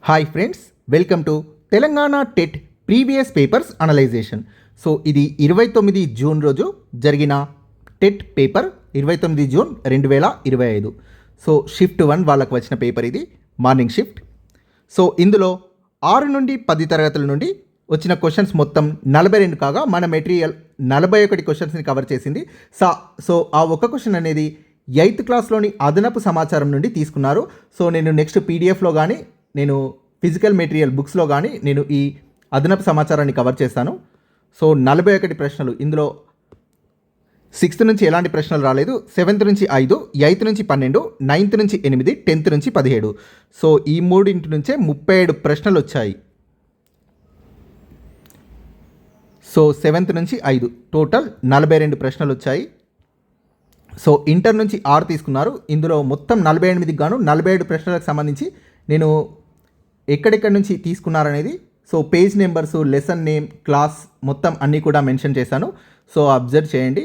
Hi friends, welcome to Telangana TET previous papers analysation. So ఇది 29 June రోజు జరిగిన TET paper, 29 June 2025. So shift 1 వాళ్ళకు వచ్చిన పేపర్ ఇది, మార్నింగ్ షిఫ్ట్. సో ఇందులో 6 నుండి 10 తరగతుల నుండి వచ్చిన క్వశ్చన్స్ మొత్తం 42 కాగా మన మెటీరియల్ 41 క్వశ్చన్స్ని కవర్ చేసింది. సో ఆ ఒక్క క్వశ్చన్ అనేది 8th క్లాస్లోని అదనపు సమాచారం నుండి తీసుకున్నారు. సో నేను నెక్స్ట్ పీడిఎఫ్లో కానీ నేను ఫిజికల్ మెటీరియల్ బుక్స్లో కానీ నేను ఈ అదనపు సమాచారాన్ని కవర్ చేస్తాను. సో 41 ప్రశ్నలు, ఇందులో 6th నుంచి ఎలాంటి ప్రశ్నలు రాలేదు, 7th నుంచి 5, 8th నుంచి 12, 9th నుంచి 8, 10th నుంచి 17. సో ఈ మూడింటి నుంచే 37 ప్రశ్నలు వచ్చాయి. సో 7th నుంచి 5 టోటల్ 42 ప్రశ్నలు వచ్చాయి. సో ఇంటర్ నుంచి 6 తీసుకున్నారు. ఇందులో మొత్తం 48కి గాను 47 ప్రశ్నలకు సంబంధించి నేను ఎక్కడెక్కడి నుంచి తీసుకున్నారనేది, so page numbers, lesson name, class మొత్తం అన్నీ కూడా మెన్షన్ చేశాను. సో అబ్జర్వ్ చేయండి.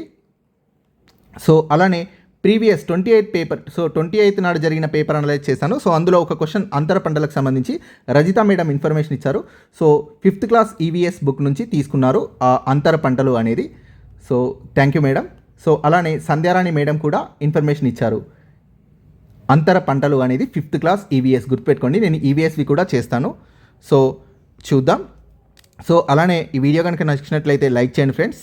సో అలానే ప్రీవియస్ 28 పేపర్, సో 28th నాడు జరిగిన పేపర్ అనలైజ్ చేశాను. సో అందులో ఒక క్వశ్చన్ అంతర పంటలకు సంబంధించి రజిత మేడం ఇన్ఫర్మేషన్ ఇచ్చారు. So 5th class EVS book నుంచి తీసుకున్నారు ఆ అంతర పంటలు అనేది. So thank you madam. So అలానే సంధ్యారాణి మేడం కూడా ఇన్ఫర్మేషన్ ఇచ్చారు. అంతర పంటలు అనేది 5th క్లాస్ ఈవీఎస్, గుర్తుపెట్టుకోండి, నేను ఈవీఎస్వి కూడా చేస్తాను. సో చూద్దాం. సో అలానే ఈ వీడియో కనుక నచ్చినట్లయితే లైక్ చేయండి ఫ్రెండ్స్.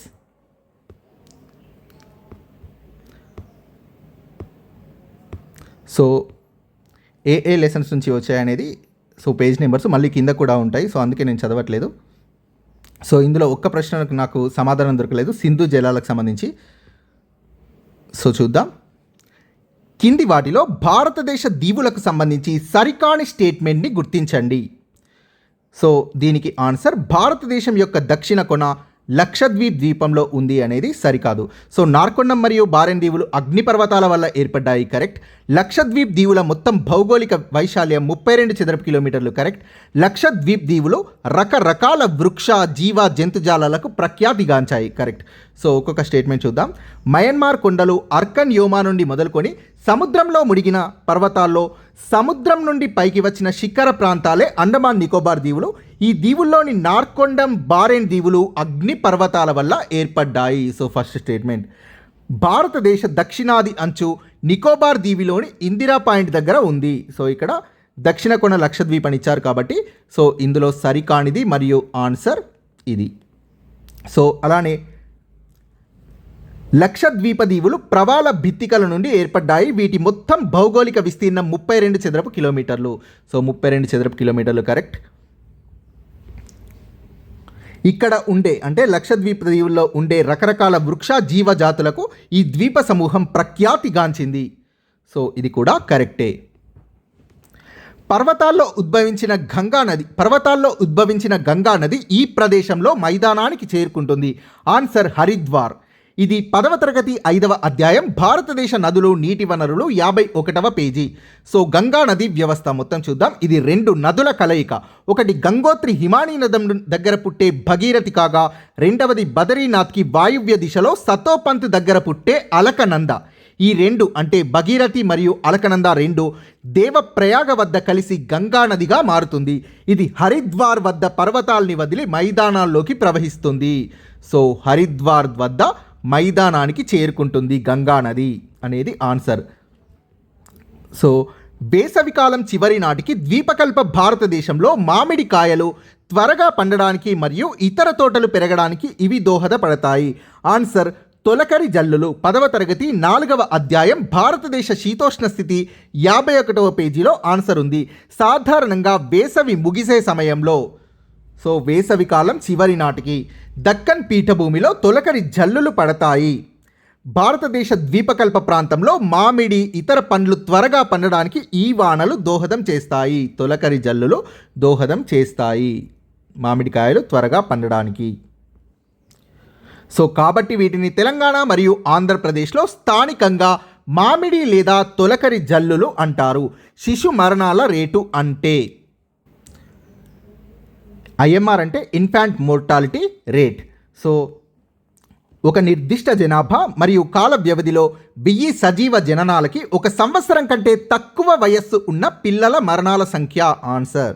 సో ఏ లెసన్స్ నుంచి వచ్చాయనేది, సో పేజ్ నెంబర్స్ మళ్ళీ కింద కూడా ఉంటాయి. సో అందుకే నేను చదవట్లేదు. సో ఇందులో ఒక్క ప్రశ్నకు నాకు సమాధానం దొరకలేదు, సింధు జలాలకు సంబంధించి. సో చూద్దాం. కింది వాటిలో భారతదేశ దీవులకు సంబంధించి సరికాని స్టేట్మెంట్ని గుర్తించండి. సో దీనికి ఆన్సర్ భారతదేశం యొక్క దక్షిణ కొన లక్షద్వీప్ ద్వీపంలో ఉంది అనేది సరికాదు. సో నార్కొండం మరియు బారెన్ దీవులు అగ్నిపర్వతాల వల్ల ఏర్పడ్డాయి, కరెక్ట్. లక్షద్వీప్ దీవుల మొత్తం భౌగోళిక వైశాల్యం 32 చదరపు కిలోమీటర్లు, కరెక్ట్. లక్షద్వీప్ దీవులు రకరకాల వృక్ష, జీవ, జంతుజాలాలకు ప్రఖ్యాతిగాంచాయి, కరెక్ట్. సో ఒక్కొక్క స్టేట్మెంట్ చూద్దాం. మయన్మార్ కొండలు అర్కన్ యోమా నుండి మొదలుకొని సముద్రంలో మునిగిన పర్వతాల్లో సముద్రం నుండి పైకి వచ్చిన శిఖర ప్రాంతాలే అండమాన్ నికోబార్ దీవులు. ఈ దీవుల్లోని నార్కొండం, బారెన్ దీవులు అగ్ని పర్వతాల వల్ల ఏర్పడ్డాయి. So first statement. భారతదేశ దక్షిణాది అంచు నికోబార్ దీవిలోని ఇందిరా పాయింట్ దగ్గర ఉంది. సో ఇక్కడ దక్షిణ కొన లక్షద్వీప్ అని ఇచ్చారు కాబట్టి సో ఇందులో సరికానిది మరియు ఆన్సర్ ఇది. సో అలానే లక్షద్వీప దీవులు ప్రవాల భిత్తికల నుండి ఏర్పడ్డాయి. వీటి మొత్తం భౌగోళిక విస్తీర్ణం 32 చదరపు కిలోమీటర్లు. సో 32 చదరపు కిలోమీటర్లు, కరెక్ట్. ఇక్కడ ఉండే అంటే లక్షద్వీప దీవుల్లో ఉండే రకరకాల వృక్ష జీవజాతులకు ఈ ద్వీప సమూహం ప్రఖ్యాతిగాంచింది. సో ఇది కూడా కరెక్టే. పర్వతాల్లో ఉద్భవించిన గంగా నది ఈ ప్రదేశంలో మైదానానికి చేరుకుంటుంది. ఆన్సర్ హరిద్వార్. ఇది 10వ తరగతి 5వ అధ్యాయం భారతదేశ నదులు, నీటి వనరులు 51వ పేజీ. సో గంగా నది వ్యవస్థ మొత్తం చూద్దాం. ఇది 2 నదుల కలయిక. ఒకటి గంగోత్రి హిమానీ నదం దగ్గర పుట్టే భగీరథి కాగా, రెండవది బదరీనాథ్కి వాయువ్య దిశలో సతోపంత్ దగ్గర పుట్టే అలకనంద. ఈ 2 అంటే భగీరథి మరియు అలకనంద 2 దేవప్రయాగ వద్ద కలిసి గంగా నదిగా మారుతుంది. ఇది హరిద్వార్ వద్ద పర్వతాల్ని వదిలి మైదానాల్లోకి ప్రవహిస్తుంది. సో హరిద్వార్ వద్ద మైదానానికి చేరుకుంటుంది గంగా నది అనేది ఆన్సర్. సో వేసవికాలం చివరి నాటికి ద్వీపకల్ప భారతదేశంలో మామిడి కాయలు త్వరగా పండడానికి మరియు ఇతర తోటలు పెరగడానికి ఇవి దోహదపడతాయి. ఆన్సర్ తొలకరి జల్లులు. 10వ తరగతి 4వ అధ్యాయం భారతదేశ శీతోష్ణ స్థితి 51వ పేజీలో ఆన్సర్ ఉంది. సాధారణంగా వేసవి ముగిసే సమయంలో, సో వేసవికాలం చివరి నాటికి దక్కన్ పీఠభూమిలో తొలకరి జల్లులు పడతాయి. భారతదేశ ద్వీపకల్ప ప్రాంతంలో మామిడి, ఇతర పండ్లు త్వరగా పండడానికి ఈ వానలు దోహదం చేస్తాయి. తొలకరి జల్లులు దోహదం చేస్తాయి మామిడికాయలు త్వరగా పండడానికి. సో కాబట్టి వీటిని తెలంగాణ మరియు ఆంధ్రప్రదేశ్లో స్థానికంగా మామిడి లేదా తొలకరి జల్లులు అంటారు. శిశు మరణాల రేటు అంటే ఐఎంఆర్ అంటే ఇన్ఫాంట్ మోర్టాలిటీ రేట్. సో ఒక నిర్దిష్ట జనాభా మరియు కాల వ్యవధిలో 1000 సజీవ జననాలకి 1 సంవత్సరం కంటే తక్కువ వయస్సు ఉన్న పిల్లల మరణాల సంఖ్య ఆన్సర్.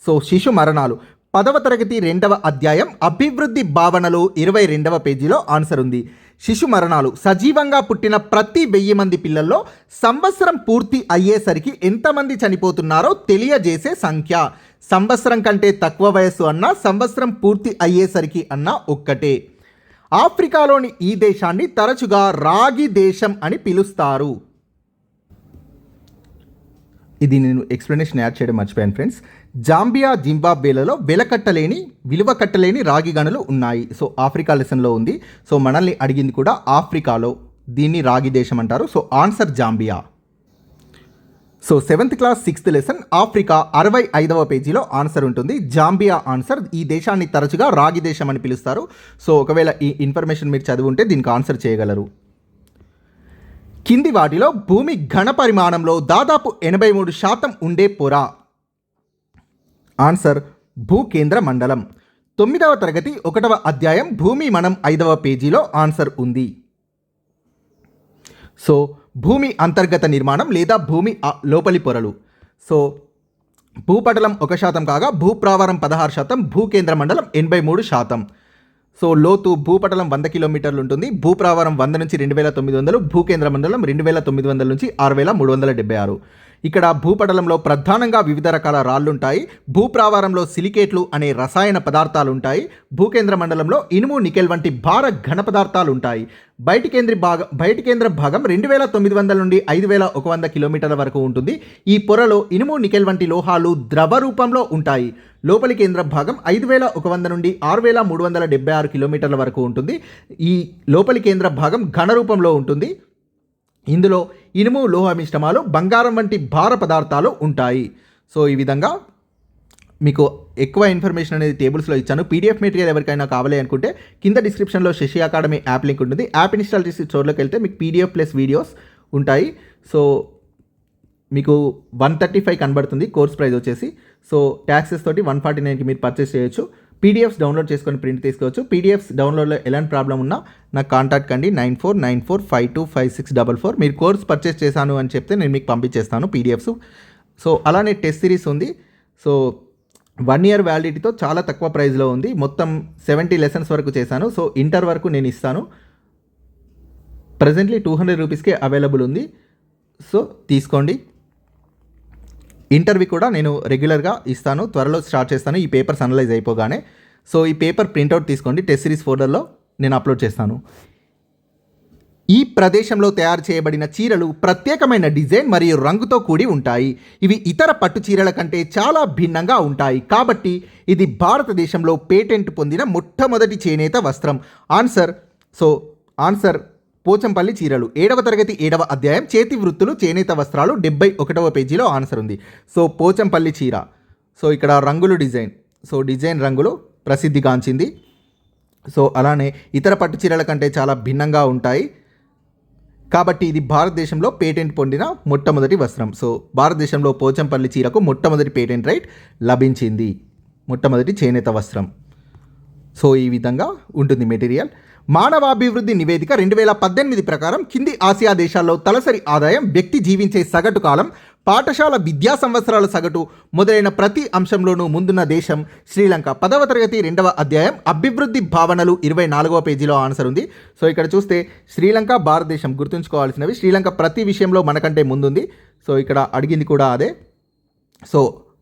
సో శిశు మరణాలు 10వ తరగతి 2వ అధ్యాయం అభివృద్ధి భావనలు 22వ పేజీలో ఆన్సర్ ఉంది. శిశు మరణాలు సజీవంగా పుట్టిన ప్రతి 1000 మంది పిల్లల్లో సంవత్సరం పూర్తి అయ్యేసరికి ఎంతమంది చనిపోతున్నారో తెలియజేసే సంఖ్య. సంవత్సరం కంటే తక్కువ వయస్సు అన్నా, సంవత్సరం పూర్తి అయ్యేసరికి అన్నా ఒక్కటే. ఆఫ్రికాలోని ఈ దేశాన్ని తరచుగా రాగి దేశం అని పిలుస్తారు. ఇది నేను ఎక్స్ప్లెనేషన్ యాడ్ చేయడం మర్చిపోయాను ఫ్రెండ్స్. జాంబియా, జింబాబ్వేలలో విలువ కట్టలేని రాగి గనులు ఉన్నాయి. సో ఆఫ్రికా లెసన్లో ఉంది. సో మనల్ని అడిగింది కూడా ఆఫ్రికాలో, దీన్ని రాగి దేశం అంటారు. So answer Zambia. So 7th class 6th lesson Africa 65వ పేజీలో ఆన్సర్ ఉంటుంది. Zambia answer. ఈ దేశాన్ని తరచుగా రాగి దేశం అని పిలుస్తారు. సో ఒకవేళ ఈ ఇన్ఫర్మేషన్ మీరు చదివి ఉంటే దీనికి ఆన్సర్ చేయగలరు. కింది వాటిలో భూమి ఘన పరిమాణంలో దాదాపు 83% ఉండే పొర. ఆన్సర్ భూకేంద్ర మండలం. 9వ తరగతి 1వ అధ్యాయం భూమి మనం 5వ పేజీలో ఆన్సర్ ఉంది. సో భూమి అంతర్గత నిర్మాణం లేదా భూమి లోపలి పొరలు. సో భూపటలం 1% కాగా భూప్రావరం 16%, భూకేంద్ర మండలం 83%. సో లోతు భూపటలం 100 కిలోమీటర్లు ఉంటుంది. భూప్రావరం 100 నుంచి 2900, భూకేంద్ర మండలం 2900 నుంచి 6376. ఇక్కడ భూపటలంలో ప్రధానంగా వివిధ రకాల రాళ్లుంటాయి. భూప్రావారంలో సిలికేట్లు అనే రసాయన పదార్థాలు ఉంటాయి. భూకేంద్ర మండలంలో ఇనుము, నికెల్ వంటి భార ఘన పదార్థాలు ఉంటాయి. బయటి కేంద్ర భాగం 2900 నుండి 5100 కిలోమీటర్ల వరకు ఉంటుంది. ఈ పొరలో ఇనుము, నికెల్ వంటి లోహాలు ద్రవ రూపంలో ఉంటాయి. లోపలి కేంద్ర భాగం 5100 నుండి 6376 కిలోమీటర్ల వరకు ఉంటుంది. ఈ లోపలి కేంద్ర భాగం ఘన రూపంలో ఉంటుంది. ఇందులో ఇనుము, లోహ మిశ్రమాలు, బంగారం వంటి భార పదార్థాలు ఉంటాయి. సో ఈ విధంగా మీకు ఎక్కువ ఇన్ఫర్మేషన్ అనేది టేబుల్స్లో ఇచ్చాను. పీడిఎఫ్ మెటీరియల్ ఎవరికైనా కావాలి అనుకుంటే కింద డిస్క్రిప్షన్లో శశి అకాడమీ యాప్ లింక్ ఉంటుంది. యాప్ ఇన్స్టాల్ చేసి స్టోర్లోకి వెళ్తే మీకు పీడిఎఫ్ ప్లస్ వీడియోస్ ఉంటాయి. సో మీకు 135 కనబడుతుంది కోర్స్ ప్రైస్ వచ్చేసి. సో ట్యాక్సెస్ తోటి 149కి మీరు పర్చేస్ చేయొచ్చు. పీడిఎఫ్స్ డౌన్లోడ్ చేసుకొని ప్రింట్ తీసుకోవచ్చు. పీడిఎఫ్స్ డౌన్లోడ్లో ఎలాంటి ప్రాబ్లం ఉన్నా నాకు కాంటాక్ట్ కండి 9494525644. మీరు కోర్స్ పర్చేస్ చేశాను అని చెప్తే నేను మీకు పంపించేస్తాను పీడిఎఫ్స్. సో అలానే టెస్ట్ సిరీస్ ఉంది. సో 1 year వ్యాలిడిటీతో చాలా తక్కువ ప్రైస్లో ఉంది. మొత్తం 70 లెసన్స్ వరకు చేశాను. సో ఇంటర్ వరకు నేను ఇస్తాను. ప్రజెంట్లీ 200 రూపీస్కే అవైలబుల్ ఉంది. సో తీసుకోండి. ఇంటర్వ్యూ కూడా నేను రెగ్యులర్గా ఇస్తాను. త్వరలో స్టార్ట్ చేస్తాను ఈ పేపర్స్ అనలైజ్ అయిపోగానే. సో ఈ పేపర్ ప్రింట్అవుట్ తీసుకోండి. టెస్ట్ సిరీస్ ఫోల్డర్లో నేను అప్లోడ్ చేస్తాను. ఈ ప్రదేశంలో తయారు చేయబడిన చీరలు ప్రత్యేకమైన డిజైన్ మరియు రంగుతో కూడి ఉంటాయి. ఇవి ఇతర పట్టు చీరల కంటే చాలా భిన్నంగా ఉంటాయి. కాబట్టి ఇది భారతదేశంలో పేటెంట్ పొందిన మొట్టమొదటి చేనేత వస్త్రం. ఆన్సర్ పోచంపల్లి చీరలు. 7వ తరగతి 7వ అధ్యాయం చేతి వృత్తులు, చేనేత వస్త్రాలు 71వ పేజీలో ఆన్సర్ ఉంది. సో పోచంపల్లి చీర. సో ఇక్కడ రంగులు డిజైన్ రంగులు ప్రసిద్ధిగాంచింది. సో అలానే ఇతర పట్టు చీరల కంటే చాలా భిన్నంగా ఉంటాయి. కాబట్టి ఇది భారతదేశంలో పేటెంట్ పొందిన మొట్టమొదటి వస్త్రం. సో భారతదేశంలో పోచంపల్లి చీరకు మొట్టమొదటి పేటెంట్ రైట్ లభించింది. మొట్టమొదటి చేనేత వస్త్రం. సో ఈ విధంగా ఉంటుంది మెటీరియల్. మానవాభివృద్ధి నివేదిక 2018 ప్రకారం కింది ఆసియా దేశాల్లో తలసరి ఆదాయం, వ్యక్తి జీవించే సగటు కాలం, పాఠశాల విద్యా సంవత్సరాల సగటు మొదలైన ప్రతి అంశంలోనూ ముందున్న దేశం శ్రీలంక. 10వ తరగతి 2వ అధ్యాయం అభివృద్ధి భావనలు 24వ పేజీలో ఆన్సర్ ఉంది. సో ఇక్కడ చూస్తే శ్రీలంక, భారతదేశం గుర్తుంచుకోవాల్సినవి. శ్రీలంక ప్రతి విషయంలో మనకంటే ముందుంది. సో ఇక్కడ అడిగింది కూడా అదే. సో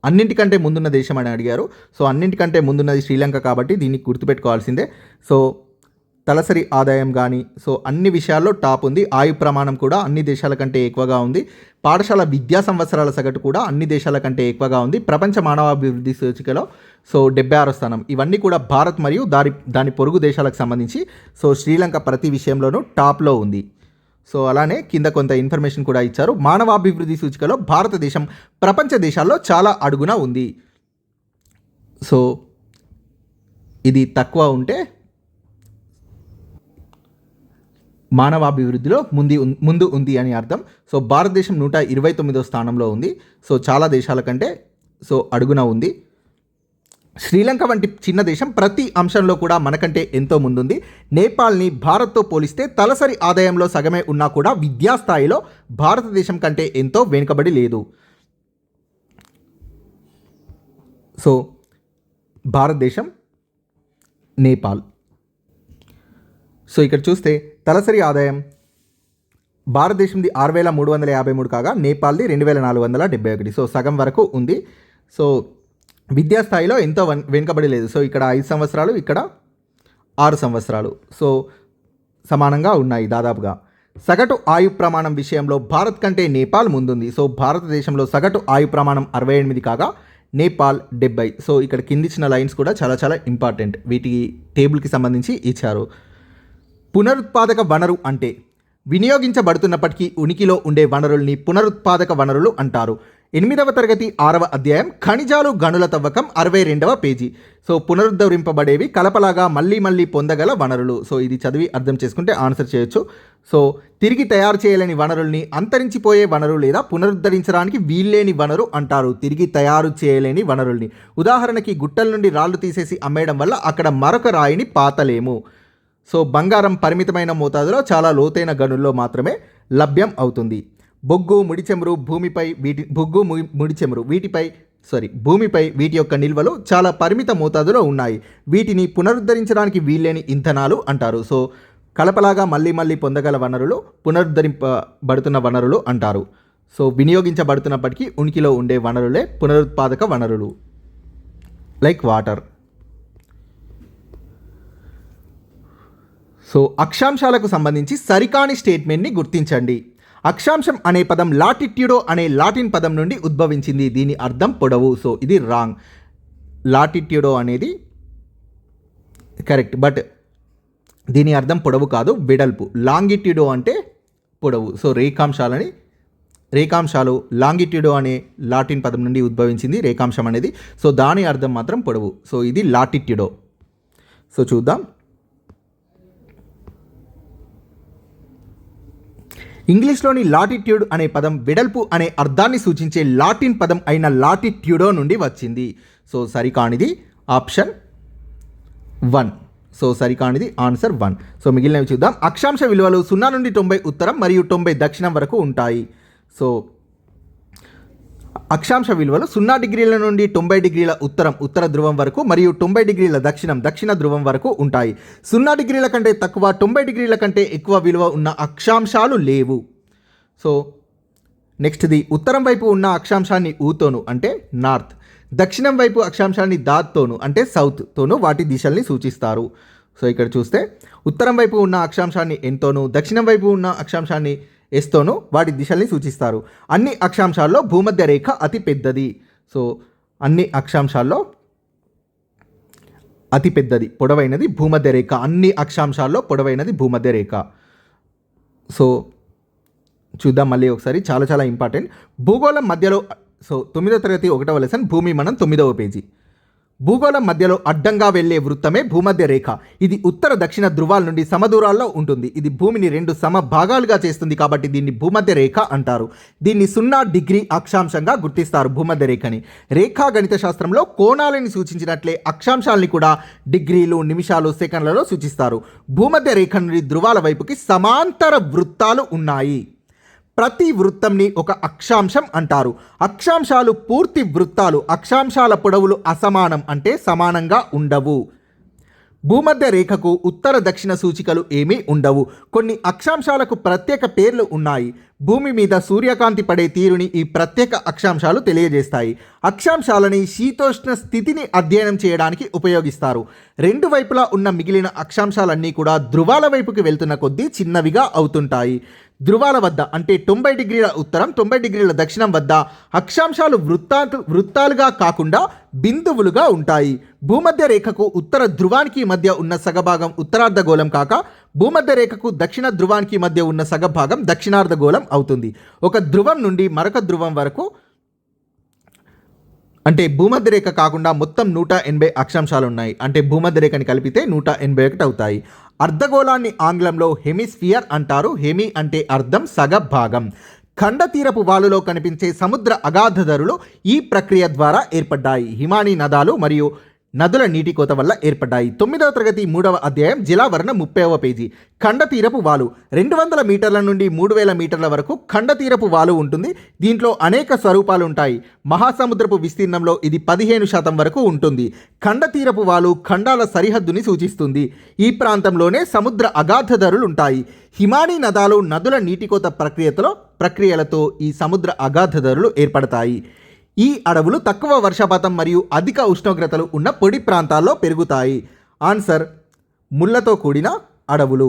అన్నింటికంటే ముందున్న దేశం అని అడిగారు. సో అన్నింటికంటే ముందున్నది శ్రీలంక కాబట్టి దీన్ని గుర్తుపెట్టుకోవాల్సిందే. సో తలసరి ఆదాయం కానీ సో అన్ని విషయాల్లో టాప్ ఉంది. ఆయు ప్రమాణం కూడా అన్ని దేశాల కంటే ఎక్కువగా ఉంది. పాఠశాల విద్యా సంవత్సరాల సగటు కూడా అన్ని దేశాల కంటే ఎక్కువగా ఉంది. ప్రపంచ మానవాభివృద్ధి సూచికలో సో 76వ స్థానం. ఇవన్నీ కూడా భారత్ మరియు దాని పొరుగు దేశాలకు సంబంధించి. సో శ్రీలంక ప్రతి విషయంలోనూ టాప్లో ఉంది. సో అలానే కింద కొంత ఇన్ఫర్మేషన్ కూడా ఇచ్చారు. మానవాభివృద్ధి సూచికలో భారతదేశం ప్రపంచ దేశాల్లో చాలా అడుగున ఉంది. సో ఇది తక్కువ ఉంటే మానవాభివృద్ధిలో ముందు ఉంది అని అర్థం. సో భారతదేశం 129వ స్థానంలో ఉంది. సో చాలా దేశాల కంటే సో అడుగున ఉంది. శ్రీలంక వంటి చిన్న దేశం ప్రతి అంశంలో కూడా మనకంటే ఎంతో ముందుంది. నేపాల్ని భారత్తో పోలిస్తే తలసరి ఆదాయంలో సగమే ఉన్నా కూడా విద్యాస్థాయిలో భారతదేశం కంటే ఎంతో వెనుకబడి లేదు. సో భారతదేశం, నేపాల్. సో ఇక్కడ చూస్తే తలసరి ఆదాయం భారతదేశంది 6,353 కాగా నేపాల్ది 2,471. సో సగం వరకు ఉంది. సో విద్యాస్థాయిలో ఎంతో వెనుకబడి లేదు. సో ఇక్కడ 5 సంవత్సరాలు, ఇక్కడ 6 సంవత్సరాలు. సో సమానంగా ఉన్నాయి దాదాపుగా. సగటు ఆయు ప్రమాణం విషయంలో భారత్ కంటే నేపాల్ ముందుంది. సో భారతదేశంలో సగటు ఆయు ప్రమాణం 68 కాగా నేపాల్ 70. సో ఇక్కడ కిందిచ్చిన లైన్స్ కూడా చాలా చాలా ఇంపార్టెంట్. వీటి టేబుల్కి సంబంధించి ఇచ్చారు. పునరుత్పాదక వనరు అంటే వినియోగించబడుతున్నప్పటికీ ఉనికిలో ఉండే వనరుల్ని పునరుత్పాదక వనరులు అంటారు. 8వ తరగతి 6వ అధ్యాయం ఖనిజాలు గనుల తవ్వకం 62వ పేజీ. సో పునరుద్ధరింపబడేవి కలపలాగా మళ్ళీ మళ్ళీ పొందగల వనరులు. సో ఇది చదివి అర్థం చేసుకుంటే ఆన్సర్ చేయొచ్చు. సో తిరిగి తయారు చేయలేని వనరుల్ని అంతరించిపోయే వనరు లేదా పునరుద్ధరించడానికి వీల్లేని వనరు అంటారు. తిరిగి తయారు చేయలేని వనరుల్ని, ఉదాహరణకి గుట్టల నుండి రాళ్ళు తీసేసి అమ్మేయడం వల్ల అక్కడ మరొక రాయిని పాతలేము. సో బంగారం పరిమితమైన మోతాదులో చాలా లోతైన గనుల్లో మాత్రమే లభ్యం అవుతుంది. బొగ్గు, ముడి చమురు భూమిపై వీటి యొక్క నిల్వలు చాలా పరిమిత మోతాదులో ఉన్నాయి. వీటిని పునరుద్ధరించడానికి వీల్లేని ఇంధనాలు అంటారు. సో కలపలాగా మళ్ళీ మళ్ళీ పొందగల వనరులు పునరుద్ధరింపబడుతున్న వనరులు అంటారు. సో వినియోగించబడుతున్నప్పటికీ ఉనికిలో ఉండే వనరులే పునరుత్పాదక వనరులు, లైక్ వాటర్. సో అక్షాంశాలకు సంబంధించి సరికాని స్టేట్మెంట్ని గుర్తించండి. అక్షాంశం అనే పదం లాటిట్యూడో అనే లాటిన్ పదం నుండి ఉద్భవించింది. దీని అర్థం పొడవు. సో ఇది రాంగ్. లాటిట్యూడో అనేది కరెక్ట్, బట్ దీని అర్థం పొడవు కాదు, వెడల్పు. లాంగిట్యూడో అంటే పొడవు. సో రేఖాంశాలు లాంగిట్యూడో అనే లాటిన్ పదం నుండి ఉద్భవించింది రేఖాంశం అనేది. సో దాని అర్థం మాత్రం పొడవు. సో ఇది లాటిట్యూడో. సో చూద్దాం. ఇంగ్లీష్లోని లాటిట్యూడ్ అనే పదం వెడల్పు అనే అర్థాన్ని సూచించే లాటిన్ పదం అయిన లాటిట్యూడో నుండి వచ్చింది. సో సరికానిది ఆప్షన్ 1. సో సరికానిది ఆన్సర్ 1. సో మిగిలినవి చూద్దాం. అక్షాంశ విలువలు 0 నుండి 90 ఉత్తరం మరియు 90 దక్షిణం వరకు ఉంటాయి. సో అక్షాంశ విలువలు 0 డిగ్రీల నుండి 90 డిగ్రీల ఉత్తర ధ్రువం వరకు మరియు 90 డిగ్రీల దక్షిణ ధ్రువం వరకు ఉంటాయి. 0 డిగ్రీల కంటే తక్కువ, 90 డిగ్రీల కంటే ఎక్కువ విలువ ఉన్న అక్షాంశాలు లేవు. సో నెక్స్ట్ది ఉత్తరం వైపు ఉన్న అక్షాంశాన్ని ఊతోను అంటే నార్త్, దక్షిణం వైపు అక్షాంశాన్ని దాత్తోను అంటే సౌత్తోను వాటి దిశల్ని సూచిస్తారు. సో ఇక్కడ చూస్తే ఉత్తరం వైపు ఉన్న అక్షాంశాన్ని ఎంతోను, దక్షిణం వైపు ఉన్న అక్షాంశాన్ని ఎస్తోను వాటి దిశల్ని సూచిస్తారు. అన్ని అక్షాంశాల్లో భూమధ్య రేఖ అతి పెద్దది. సో అన్ని అక్షాంశాల్లో అతి పెద్దది పొడవైనది భూమధ్య రేఖ. అన్ని అక్షాంశాల్లో పొడవైనది భూమధ్య రేఖ. సో చూద్దాం మళ్ళీ ఒకసారి, చాలా చాలా ఇంపార్టెంట్. భూగోళం మధ్యలో, సో 9వ తరగతి 1వ లెసన్ భూమి మనం 9వ పేజీ. భూగోళం మధ్యలో అడ్డంగా వెళ్లే వృత్తమే భూమధ్య రేఖ. ఇది ఉత్తర దక్షిణ ధృవాల నుండి సమదూరాల్లో ఉంటుంది. ఇది భూమిని 2 సమ భాగాలుగా చేస్తుంది కాబట్టి దీన్ని భూమధ్య రేఖ అంటారు. దీన్ని 0 డిగ్రీ అక్షాంశంగా గుర్తిస్తారు భూమధ్య రేఖని. రేఖా గణిత శాస్త్రంలో కోణాలని సూచించినట్లే అక్షాంశాలని కూడా డిగ్రీలు, నిమిషాలు, సెకండ్లలో సూచిస్తారు. భూమధ్య రేఖ నుండి ధృవాల వైపుకి సమాంతర వృత్తాలు ఉన్నాయి. ప్రతి వృత్తంని ఒక అక్షాంశం అంటారు. అక్షాంశాలు పూర్తి వృత్తాలు. అక్షాంశాల పొడవులు అసమానం అంటే సమానంగా ఉండవు. భూమధ్య రేఖకు ఉత్తర దక్షిణ సూచికలు ఏమీ ఉండవు. కొన్ని అక్షాంశాలకు ప్రత్యేక పేర్లు ఉన్నాయి. భూమి మీద సూర్యకాంతి పడే తీరుని ఈ ప్రత్యేక అక్షాంశాలు తెలియజేస్తాయి. అక్షాంశాలని శీతోష్ణ స్థితిని అధ్యయనం చేయడానికి ఉపయోగిస్తారు. 2 వైపులా ఉన్న మిగిలిన అక్షాంశాలన్నీ కూడా ధృవాల వైపుకి వెళ్తున్న కొద్దీ చిన్నవిగా అవుతుంటాయి. ధృవాల వద్ద అంటే 90 డిగ్రీల ఉత్తరం, 90 డిగ్రీల దక్షిణం వద్ద అక్షాంశాలు వృత్తాలుగా కాకుండా బిందువులుగా ఉంటాయి. భూమధ్య రేఖకు ఉత్తర ధ్రువానికి మధ్య ఉన్న సగభాగం ఉత్తరార్ధగోళం కాక భూమధ్య రేఖకు దక్షిణ ధ్రువానికి మధ్య ఉన్న సగభాగం దక్షిణార్ధగోళం అవుతుంది. ఒక ధ్రువం నుండి మరొక ధ్రువం వరకు అంటే భూమధ్య రేఖ కాకుండా మొత్తం 180 అక్షాంశాలు ఉన్నాయి. అంటే భూమధ్య రేఖని కలిపితే 181 అవుతాయి. అర్ధగోళాన్ని ఆంగ్లంలో హెమిస్ఫియర్ అంటారు. హెమి అంటే అర్ధం, సగభాగం. ఖండ తీరపు వాలులో కనిపించే సముద్ర అగాధ ధరులు ఈ ప్రక్రియ ద్వారా ఏర్పడ్డాయి. హిమానీ నదాలు మరియు నదుల నీటి కోత వల్ల ఏర్పడ్డాయి. 9వ తరగతి 3వ అధ్యాయం జలావరణ 30వ పేజీ. ఖండతీరపు వాలు 200 మీటర్ల నుండి 3000 మీటర్ల వరకు ఖండతీరపు వాలు ఉంటుంది. దీంట్లో అనేక స్వరూపాలు ఉంటాయి. మహాసముద్రపు విస్తీర్ణంలో ఇది 15% వరకు ఉంటుంది. ఖండతీరపు వాలు ఖండాల సరిహద్దుని సూచిస్తుంది. ఈ ప్రాంతంలోనే సముద్ర అగాధధరులు ఉంటాయి. హిమానీ నదాలు నదుల నీటికోత ప్రక్రియలతో ఈ సముద్ర అగాధధరులు ఏర్పడతాయి. ఈ అడవులు తక్కువ వర్షపాతం మరియు అధిక ఉష్ణోగ్రతలు ఉన్న పొడి ప్రాంతాల్లో పెరుగుతాయి. ఆన్సర్ ముళ్ళతో కూడిన అడవులు.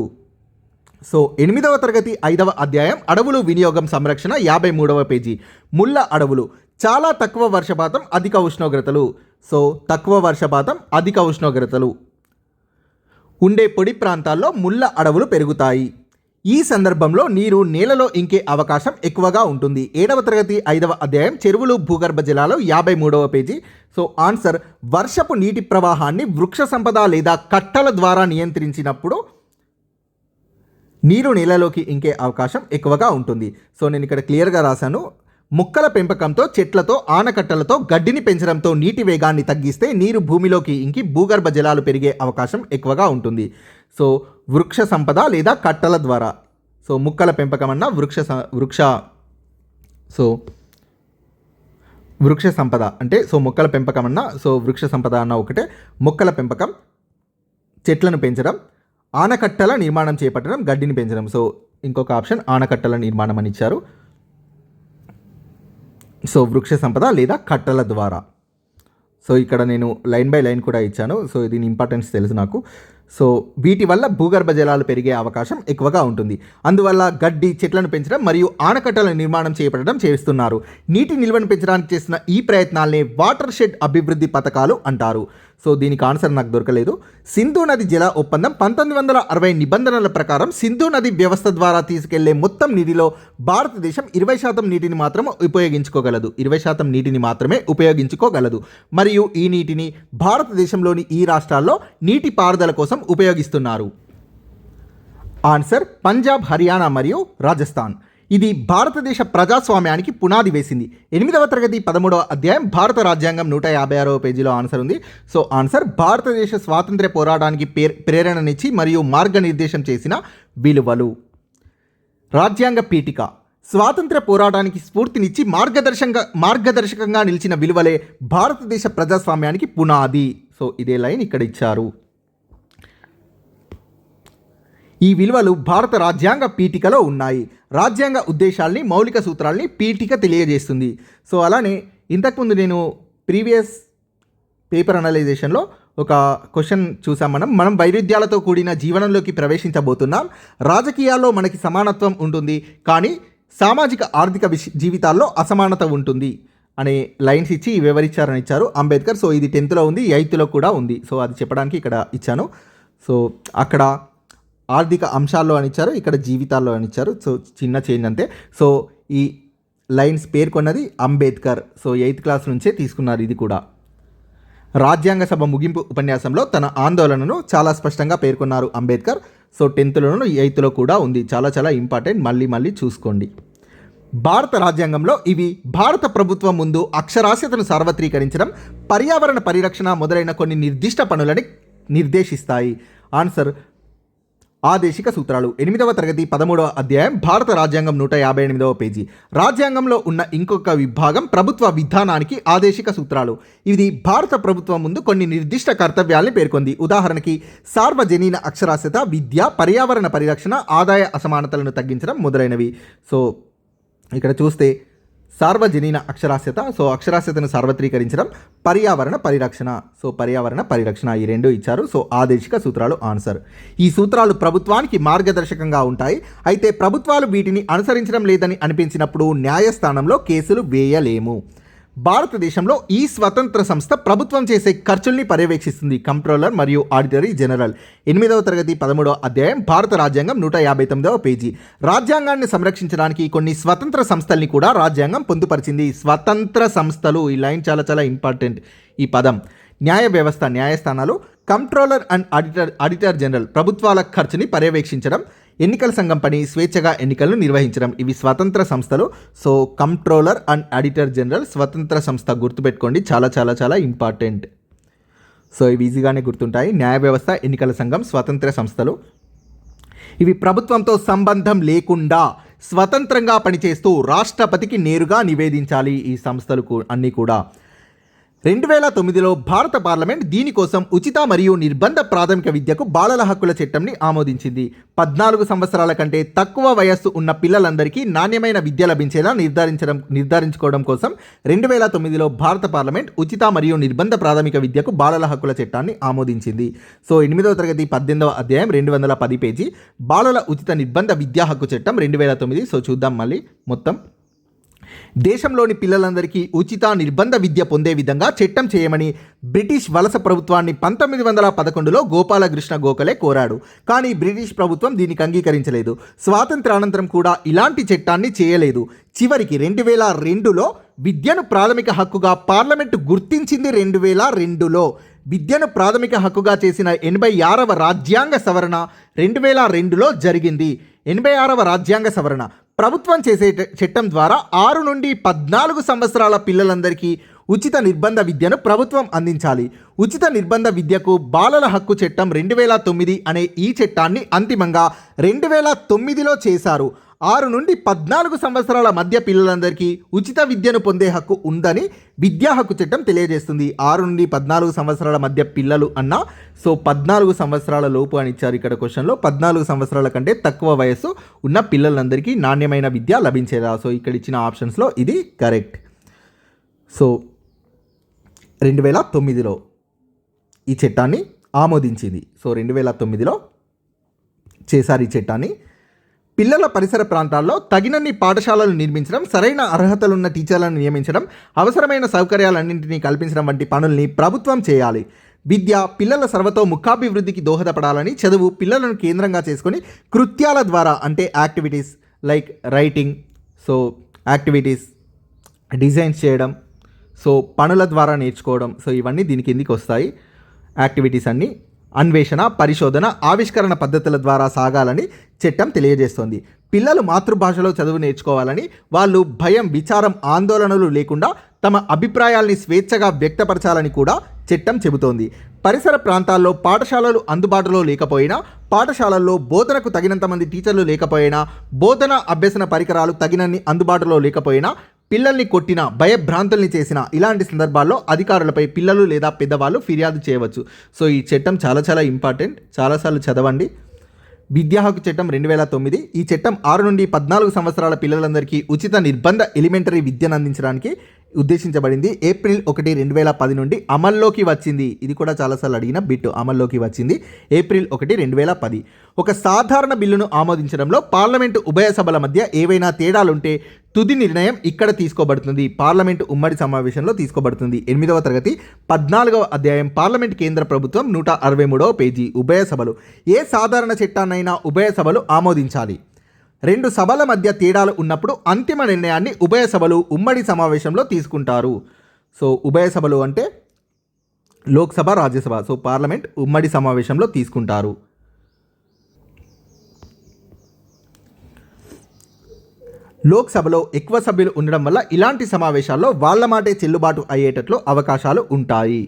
సో 8వ తరగతి 5వ అధ్యాయం అడవులు వినియోగం సంరక్షణ 53వ పేజీ. ముళ్ళ అడవులు చాలా తక్కువ వర్షపాతం అధిక ఉష్ణోగ్రతలు. సో తక్కువ వర్షపాతం అధిక ఉష్ణోగ్రతలు ఉండే పొడి ప్రాంతాల్లో ముళ్ళ అడవులు పెరుగుతాయి. ఈ సందర్భంలో నీరు నేలలో ఇంకే అవకాశం ఎక్కువగా ఉంటుంది. 7వ తరగతి 5వ అధ్యాయం చెరువులు భూగర్భ జలాలు 53వ పేజీ. సో ఆన్సర్ వర్షపు నీటి ప్రవాహాన్ని వృక్ష సంపద లేదా కట్టల ద్వారా నియంత్రించినప్పుడు నీరు నేలలోకి ఇంకే అవకాశం ఎక్కువగా ఉంటుంది. సో నేను ఇక్కడ క్లియర్గా రాశాను. మొక్కల పెంపకంతో చెట్లతో ఆనకట్టలతో గడ్డిని పెంచడంతో నీటి వేగాన్ని తగ్గిస్తే నీరు భూమిలోకి ఇంకి భూగర్భ జలాలు పెరిగే అవకాశం ఎక్కువగా ఉంటుంది. సో వృక్ష సంపద లేదా కట్టల ద్వారా. సో మొక్కల పెంపకం అన్న వృక్ష సంపద అంటే సో మొక్కల పెంపకం అన్న సో వృక్ష సంపద అన్న ఒకటే. మొక్కల పెంపకం, చెట్లను పెంచడం, ఆనకట్టల నిర్మాణం చేపట్టడం, గడ్డిని పెంచడం. సో ఇంకొక ఆప్షన్ ఆనకట్టల నిర్మాణం అని ఇచ్చారు. సో వృక్ష సంపద లేదా కట్టల ద్వారా. సో ఇక్కడ నేను లైన్ బై లైన్ కూడా ఇచ్చాను. సో దీని ఇంపార్టెన్స్ తెలుసు నాకు. సో వీటి వల్ల భూగర్భ జలాలు పెరిగే అవకాశం ఎక్కువగా ఉంటుంది. అందువల్ల గడ్డి, చెట్లను పెంచడం మరియు ఆనకట్టల నిర్మాణం చేపట్టడం చేస్తున్నారు. నీటి నిల్వను పెంచడానికి చేసిన ఈ ప్రయత్నాలనే వాటర్ షెడ్ అభివృద్ధి పథకాలు అంటారు. సో దీనికి ఆన్సర్ నాకు దొరకలేదు. సింధు నది జల ఒప్పందం 1960 నిబంధనల ప్రకారం సింధు నది వ్యవస్థ ద్వారా తీసుకెళ్లే మొత్తం నీటిలో భారతదేశం 20% నీటిని మాత్రం ఉపయోగించుకోగలదు. 20% నీటిని మాత్రమే ఉపయోగించుకోగలదు. మరియు ఈ నీటిని భారతదేశంలోని ఈ రాష్ట్రాల్లో నీటి పారుదల కోసం ఉపయోగిస్తున్నారు. ఆన్సర్ పంజాబ్, హర్యానా మరియు రాజస్థాన్. ఇది భారతదేశ ప్రజాస్వామ్యానికి పునాది వేసింది. 8వ తరగతి 13వ అధ్యాయం భారత రాజ్యాంగం 156వ పేజీలో ఆన్సర్ ఉంది. సో ఆన్సర్ భారతదేశ స్వాతంత్ర్య పోరాటానికి ప్రేరణనిచ్చి మరియు మార్గనిర్దేశం చేసిన విలువలు. రాజ్యాంగ పీఠిక స్వాతంత్ర్య పోరాటానికి స్ఫూర్తినిచ్చి మార్గదర్శకంగా నిలిచిన విలువలే భారతదేశ ప్రజాస్వామ్యానికి పునాది. సో ఇదే లైన్ ఇక్కడ ఇచ్చారు. ఈ విలువలు భారత రాజ్యాంగ పీఠికలో ఉన్నాయి. రాజ్యాంగ ఉద్దేశాల్ని, మౌలిక సూత్రాల్ని పీఠిక తెలియజేస్తుంది. సో అలానే ఇంతకుముందు నేను ప్రీవియస్ పేపర్ అనలైజేషన్లో ఒక క్వశ్చన్ చూసాం. మనం వైరుధ్యాలతో కూడిన జీవనంలోకి ప్రవేశించబోతున్నాం. రాజకీయాల్లో మనకి సమానత్వం ఉంటుంది, కానీ సామాజిక ఆర్థిక జీవితాల్లో అసమానత ఉంటుంది అనే లైన్స్ ఇచ్చి వివరించారని ఇచ్చారు అంబేద్కర్. సో ఇది 10th ఉంది, 8th కూడా ఉంది. సో అది చెప్పడానికి ఇక్కడ ఇచ్చాను. సో అక్కడ ఆర్థిక అంశాల్లో అని ఇచ్చారు, ఇక్కడ జీవితాల్లో అని ఇచ్చారు. సో చిన్న చేంజ్ అంతే. సో ఈ లైన్స్ పేర్కొన్నది అంబేద్కర్. సో 8th క్లాస్ నుంచే తీసుకున్నారు ఇది కూడా. రాజ్యాంగ సభ ముగింపు ఉపన్యాసంలో తన ఆందోళనను చాలా స్పష్టంగా పేర్కొన్నారు అంబేద్కర్. సో 10th 8th కూడా ఉంది. చాలా చాలా ఇంపార్టెంట్, మళ్ళీ చూసుకోండి. భారత రాజ్యాంగంలో ఇవి భారత ప్రభుత్వం ముందు అక్షరాస్యతను సార్వత్రీకరించడం, పర్యావరణ పరిరక్షణ మొదలైన కొన్ని నిర్దిష్ట పనులని నిర్దేశిస్తాయి. ఆన్సర్ ఆదేశిక సూత్రాలు. 8వ తరగతి 13వ అధ్యాయం భారత రాజ్యాంగం 158వ పేజీ. రాజ్యాంగంలో ఉన్న ఇంకొక విభాగం ప్రభుత్వ విధానానికి ఆదేశిక సూత్రాలు. ఇది భారత ప్రభుత్వం ముందు కొన్ని నిర్దిష్ట కర్తవ్యాల్ని పేర్కొంది. ఉదాహరణకి సార్వజనీన అక్షరాస్యత, విద్య, పర్యావరణ పరిరక్షణ, ఆదాయ అసమానతలను తగ్గించడం మొదలైనవి. సో ఇక్కడ చూస్తే సార్వజనీన అక్షరాస్యత, సో అక్షరాస్యతను సార్వత్రీకరించడం, పర్యావరణ పరిరక్షణ, సో పర్యావరణ పరిరక్షణ ఈ రెండు ఇచ్చారు. సో ఆదేశిక సూత్రాలు ఆన్సర్. ఈ సూత్రాలు ప్రభుత్వానికి మార్గదర్శకంగా ఉంటాయి. అయితే ప్రభుత్వాలు వీటిని అనుసరించడం లేదని అనిపించినప్పుడు న్యాయస్థానంలో కేసులు వేయలేము. భారతదేశంలో ఈ స్వతంత్ర సంస్థ ప్రభుత్వం చేసే ఖర్చుల్ని పర్యవేక్షిస్తుంది. కంట్రోలర్ మరియు ఆడిటరీ జనరల్. 8వ తరగతి 13వ అధ్యాయం భారత రాజ్యాంగం 159వ పేజీ. రాజ్యాంగాన్ని సంరక్షించడానికి కొన్ని స్వతంత్ర సంస్థల్ని కూడా రాజ్యాంగం పొందుపరిచింది. స్వతంత్ర సంస్థలు, ఈ లైన్ చాలా చాలా ఇంపార్టెంట్. ఈ పదం న్యాయ వ్యవస్థ, న్యాయస్థానాలు, కంట్రోలర్ అండ్ ఆడిటర్ జనరల్ ప్రభుత్వాల ఖర్చుని పర్యవేక్షించడం, ఎన్నికల సంఘం పని స్వేచ్ఛగా ఎన్నికలను నిర్వహించడం, ఇవి స్వతంత్ర సంస్థలు. So controller and auditor general స్వతంత్ర సంస్థ, గుర్తుపెట్టుకోండి, చాలా చాలా చాలా ఇంపార్టెంట్. సో ఇవి ఈజీగానే గుర్తుంటాయి. న్యాయ వ్యవస్థ, ఎన్నికల సంఘం, స్వతంత్ర సంస్థలు. ఇవి ప్రభుత్వంతో సంబంధం లేకుండా స్వతంత్రంగా పనిచేస్తూ రాష్ట్రపతికి నేరుగా నివేదించాలి ఈ సంస్థలు అన్నీ కూడా. 2009లో భారత పార్లమెంట్ దీనికోసం ఉచిత మరియు నిర్బంధ ప్రాథమిక విద్యకు బాలల హక్కుల చట్టంని ఆమోదించింది. 14 సంవత్సరాల కంటే తక్కువ వయస్సు ఉన్న పిల్లలందరికీ నాణ్యమైన విద్య లభించేలా నిర్ధారించుకోవడం కోసం 2009లో భారత పార్లమెంట్ ఉచిత మరియు నిర్బంధ ప్రాథమిక విద్యకు బాలల హక్కుల చట్టాన్ని ఆమోదించింది. సో 8వ తరగతి 18వ అధ్యాయం 210 పేజీ బాలల ఉచిత నిర్బంధ విద్యా హక్కు చట్టం 2009. సో చూద్దాం మళ్ళీ మొత్తం. దేశంలోని పిల్లలందరికీ ఉచిత నిర్బంధ విద్య పొందే విధంగా చట్టం చేయమని బ్రిటిష్ వలస ప్రభుత్వాన్ని 1911లో గోపాలకృష్ణ గోఖలే కోరాడు. కానీ బ్రిటిష్ ప్రభుత్వం దీనికి అంగీకరించలేదు. స్వాతంత్రానంతరం కూడా ఇలాంటి చట్టాన్ని చేయలేదు. చివరికి 2002లో విద్యను ప్రాథమిక హక్కుగా పార్లమెంటు గుర్తించింది. 2002లో విద్యను ప్రాథమిక హక్కుగా చేసిన 86వ రాజ్యాంగ సవరణ 2002లో జరిగింది. 86వ రాజ్యాంగ సవరణ ప్రభుత్వం చేసే చట్టం ద్వారా 6 నుండి 14 సంవత్సరాల పిల్లలందరికీ ఉచిత నిర్బంధ విద్యను ప్రభుత్వం అందించాలి. ఉచిత నిర్బంధ విద్యకు బాలల హక్కు చట్టం 2009 అనే ఈ చట్టాన్ని అంతిమంగా 2009లో చేశారు. 6 నుండి 14 సంవత్సరాల మధ్య పిల్లలందరికీ ఉచిత విద్యను పొందే హక్కు ఉందని విద్యా హక్కు చట్టం తెలియజేస్తుంది. 6 నుండి 14 సంవత్సరాల మధ్య పిల్లలు అన్నా, సో 14 సంవత్సరాల లోపు అని ఇచ్చారు ఇక్కడ క్వశ్చన్లో. 14 సంవత్సరాల కంటే తక్కువ వయస్సు ఉన్న పిల్లలందరికీ నాణ్యమైన విద్య లభించేదా. సో ఇక్కడ ఇచ్చిన ఆప్షన్స్లో ఇది కరెక్ట్. సో 2009లో ఈ చట్టాన్ని ఆమోదించింది. సో 2009లో చేశారు ఈ చట్టాన్ని. పిల్లల పరిసర ప్రాంతాల్లో తగినన్ని పాఠశాలలు నిర్మించడం, సరైన అర్హతలున్న టీచర్లను నియమించడం, అవసరమైన సౌకర్యాలన్నింటినీ కల్పించడం వంటి పనుల్ని ప్రభుత్వం చేయాలి. విద్య పిల్లల సర్వతోముఖాభివృద్ధికి దోహదపడాలని, చదువు పిల్లలను కేంద్రంగా చేసుకొని కృత్యాల ద్వారా అంటే activities like writing, so activities designs చేయడం, సో పనుల ద్వారా నేర్చుకోవడం, సో ఇవన్నీ దీనికి కిందికి వస్తాయి. యాక్టివిటీస్ అన్నీ అన్వేషణ, పరిశోధన, ఆవిష్కరణ పద్ధతుల ద్వారా సాగాలని చట్టం తెలియజేస్తోంది. పిల్లలు మాతృభాషలో చదువు నేర్చుకోవాలని, వాళ్ళు భయం, విచారం, ఆందోళనలు లేకుండా తమ అభిప్రాయాల్ని స్వేచ్ఛగా వ్యక్తపరచాలని కూడా చట్టం చెబుతోంది. పరిసర ప్రాంతాల్లో పాఠశాలలు అందుబాటులో లేకపోయినా, పాఠశాలల్లో బోధనకు తగినంత మంది టీచర్లు లేకపోయినా, బోధన అభ్యసన పరికరాలు తగినన్ని అందుబాటులో లేకపోయినా, పిల్లల్ని కొట్టినా, భయభ్రాంతుల్ని చేసిన ఇలాంటి సందర్భాల్లో అధికారులపై పిల్లలు లేదా పెద్దవాళ్ళు ఫిర్యాదు చేయవచ్చు. సో ఈ చట్టం చాలా ఇంపార్టెంట్, చాలాసార్లు చదవండి. విద్యా హక్కు చట్టం 2009. ఈ చట్టం 6 నుండి 14 సంవత్సరాల పిల్లలందరికీ ఉచిత నిర్బంధ ఎలిమెంటరీ విద్యను అందించడానికి ఉద్దేశించబడింది. ఏప్రిల్ 1, 2010 నుండి అమల్లోకి వచ్చింది. ఇది కూడా చాలాసార్లు అడిగిన బిట్. అమల్లోకి వచ్చింది ఏప్రిల్ 1, 2010. ఒక సాధారణ బిల్లును ఆమోదించడంలో పార్లమెంటు ఉభయ సభల మధ్య ఏవైనా తేడాలుంటే తుది నిర్ణయం ఇక్కడ తీసుకోబడుతుంది. పార్లమెంటు ఉమ్మడి సమావేశంలో తీసుకోబడుతుంది. 8వ తరగతి 14వ అధ్యాయం పార్లమెంట్ కేంద్ర ప్రభుత్వం 163వ పేజీ. ఉభయ సభలు ఏ సాధారణ చట్టాన్నైనా ఉభయ సభలు ఆమోదించాలి. 2 సభల మధ్య తేడాలు ఉన్నప్పుడు అంతిమ నిర్ణయాన్ని ఉభయ సభలు ఉమ్మడి సమావేశంలో తీసుకుంటారు. సో ఉభయ సభలు అంటే లోక్సభ, రాజ్యసభ. సో పార్లమెంట్ ఉమ్మడి సమావేశంలో తీసుకుంటారు. లోక్సభలో ఎక్కువ సభ్యులు ఉండడం వల్ల ఇలాంటి సమావేశాల్లో వాళ్ళ మాటే చెల్లుబాటు అయ్యేటట్లు అవకాశాలు ఉంటాయి.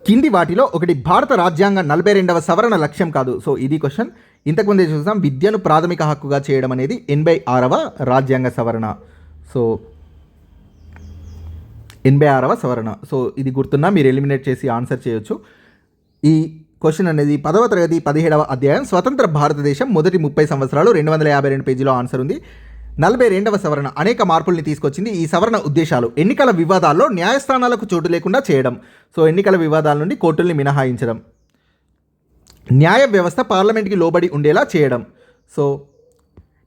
కింది వాటిలో ఒకటి భారత రాజ్యాంగ 42వ సవరణ లక్ష్యం కాదు. సో ఇది క్వశ్చన్. ఇంతకుముందే చూసాం విద్యను ప్రాథమిక హక్కుగా చేయడం అనేది 86వ రాజ్యాంగ సవరణ. సో 86వ సవరణ. సో ఇది గుర్తున్నా మీరు ఎలిమినేట్ చేసి ఆన్సర్ చేయొచ్చు. ఈ క్వశ్చన్ అనేది 10వ తరగతి 17వ అధ్యాయం స్వతంత్ర భారతదేశం మొదటి 30 సంవత్సరాలు 252 పేజీలో ఆన్సర్ ఉంది. 42వ సవరణ అనేక మార్పుల్ని తీసుకొచ్చింది. ఈ సవరణ ఉద్దేశాలు ఎన్నికల వివాదాల్లో న్యాయస్థానాలకు చోటు లేకుండా చేయడం. సో ఎన్నికల వివాదాల నుండి కోర్టుల్ని మినహాయించడం. న్యాయ వ్యవస్థ పార్లమెంట్కి లోబడి ఉండేలా చేయడం. సో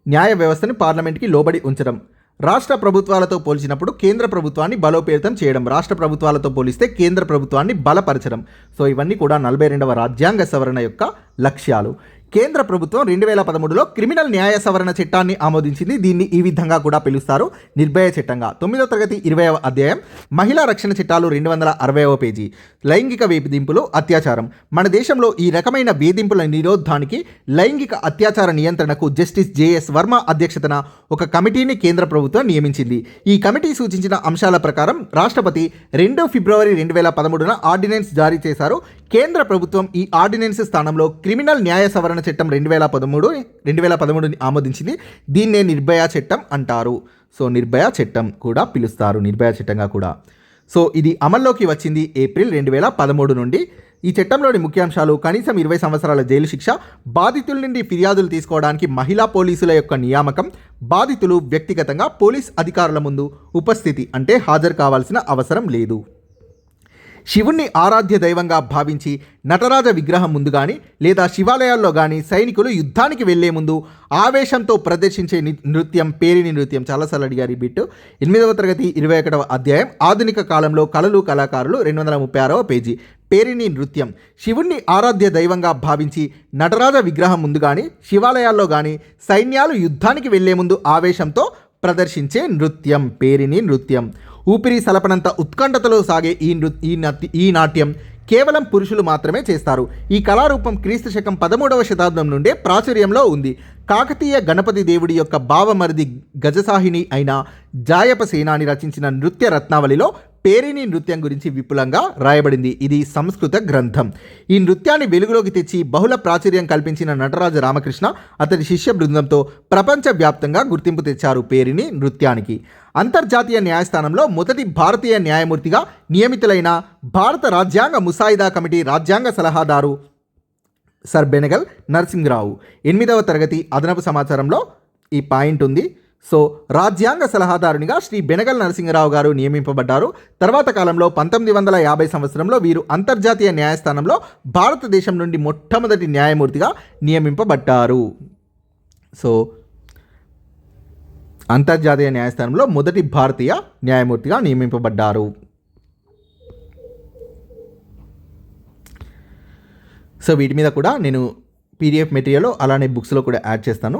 న్యాయ వ్యవస్థని పార్లమెంట్కి లోబడి ఉంచడం. రాష్ట్ర ప్రభుత్వాలతో పోల్చినప్పుడు కేంద్ర ప్రభుత్వాన్ని బలోపేతం చేయడం. రాష్ట్ర ప్రభుత్వాలతో పోలిస్తే కేంద్ర ప్రభుత్వాన్ని బలపరచడం. సో ఇవన్నీ కూడా 42వ రాజ్యాంగ సవరణ యొక్క లక్ష్యాలు. కేంద్ర ప్రభుత్వం 2013లో క్రిమినల్ న్యాయ సవరణ చట్టాన్ని ఆమోదించింది. దీన్ని ఈ విధంగా కూడా పిలుస్తారు, నిర్భయ చట్టంగా. 9వ తరగతి 20వ అధ్యాయం మహిళా రక్షణ చట్టాలు 260వ పేజీ. లైంగిక వేధింపులు, అత్యాచారం. మన దేశంలో ఈ రకమైన వేధింపుల నిరోధానికి, లైంగిక అత్యాచార నియంత్రణకు జస్టిస్ జేఎస్ వర్మ అధ్యక్షతన ఒక కమిటీని కేంద్ర ప్రభుత్వం నియమించింది. ఈ కమిటీ సూచించిన అంశాల ప్రకారం రాష్ట్రపతి 2 ఫిబ్రవరి 2013న ఆర్డినెన్స్ జారీ చేశారు. కేంద్ర ప్రభుత్వం ఈ ఆర్డినెన్స్ స్థానంలో క్రిమినల్ న్యాయ సవరణ చట్టం 2013ని ఆమోదించింది. దీన్నే నిర్భయ చట్టం అంటారు. సో నిర్భయ చట్టం కూడా పిలుస్తారు, నిర్భయ చట్టంగా కూడా. సో ఇది అమల్లోకి వచ్చింది ఏప్రిల్ 2013 నుండి. ఈ చట్టంలోని ముఖ్యాంశాలు: కనీసం 20 సంవత్సరాల జైలు శిక్ష, బాధితుల నుండి ఫిర్యాదులు తీసుకోవడానికి మహిళా పోలీసుల యొక్క నియామకం, బాధితులు వ్యక్తిగతంగా పోలీస్ అధికారుల ముందు ఉపస్థితి అంటే హాజరు కావాల్సిన అవసరం లేదు, శివుణ్ణి ఆరాధ్య దైవంగా భావించి నటరాజ విగ్రహం ముందు కానీ లేదా శివాలయాల్లో కానీ సైనికులు యుద్ధానికి వెళ్లే ముందు ఆవేశంతో ప్రదర్శించే నృత్యం పేరిణి నృత్యం. చాలాసార్లు అడిగారు ఈ బిట్. 8వ తరగతి 21వ అధ్యాయం ఆధునిక కాలంలో కళలు కళాకారులు 236వ పేజీ. పేరిణి నృత్యం శివుణ్ణి ఆరాధ్య దైవంగా భావించి నటరాజ విగ్రహం ముందు కానీ శివాలయాల్లో కానీ సైన్యాలు యుద్ధానికి వెళ్లే ముందు ఆవేశంతో ప్రదర్శించే నృత్యం పేరిణి నృత్యం. ఊపిరి సలపనంత ఉత్కంఠతలో సాగే ఈ నాట్యం కేవలం పురుషులు మాత్రమే చేస్తారు. ఈ కళారూపం క్రీస్తు శకం 13వ శతాబ్దం నుండే ప్రాచుర్యంలో ఉంది. కాకతీయ గణపతి దేవుడి యొక్క భావమరిది గజసాహిని అయిన జాయప సేనాని రచించిన నృత్య రత్నావళిలో పేరిణి నృత్యం గురించి విపులంగా రాయబడింది. ఇది సంస్కృత గ్రంథం. ఈ నృత్యాన్ని వెలుగులోకి తెచ్చి బహుళ ప్రాచుర్యం కల్పించిన నటరాజ రామకృష్ణ అతడి శిష్య బృందంతో ప్రపంచవ్యాప్తంగా గుర్తింపు తెచ్చారు పేరిణి నృత్యానికి. అంతర్జాతీయ న్యాయస్థానంలో మొదటి భారతీయ న్యాయమూర్తిగా నియమితులైన భారత రాజ్యాంగ ముసాయిదా కమిటీ రాజ్యాంగ సలహాదారు సర్ బెనగల్ నరసింహరావు. 8వ తరగతి అదనపు సమాచారంలో ఈ పాయింట్ ఉంది. సో రాజ్యాంగ సలహాదారునిగా శ్రీ బెనగల్ నరసింహరావు గారు నియమింపబడ్డారు. తర్వాత కాలంలో 1950 సంవత్సరంలో వీరు అంతర్జాతీయ న్యాయస్థానంలో భారతదేశం నుండి మొట్టమొదటి న్యాయమూర్తిగా నియమింపబడ్డారు. సో అంతర్జాతీయ న్యాయస్థానంలో మొదటి భారతీయ న్యాయమూర్తిగా నియమింపబడ్డారు. సో వీటి మీద కూడా నేను పీడిఎఫ్ మెటీరియల్ అలానే బుక్స్లో కూడా యాడ్ చేస్తాను.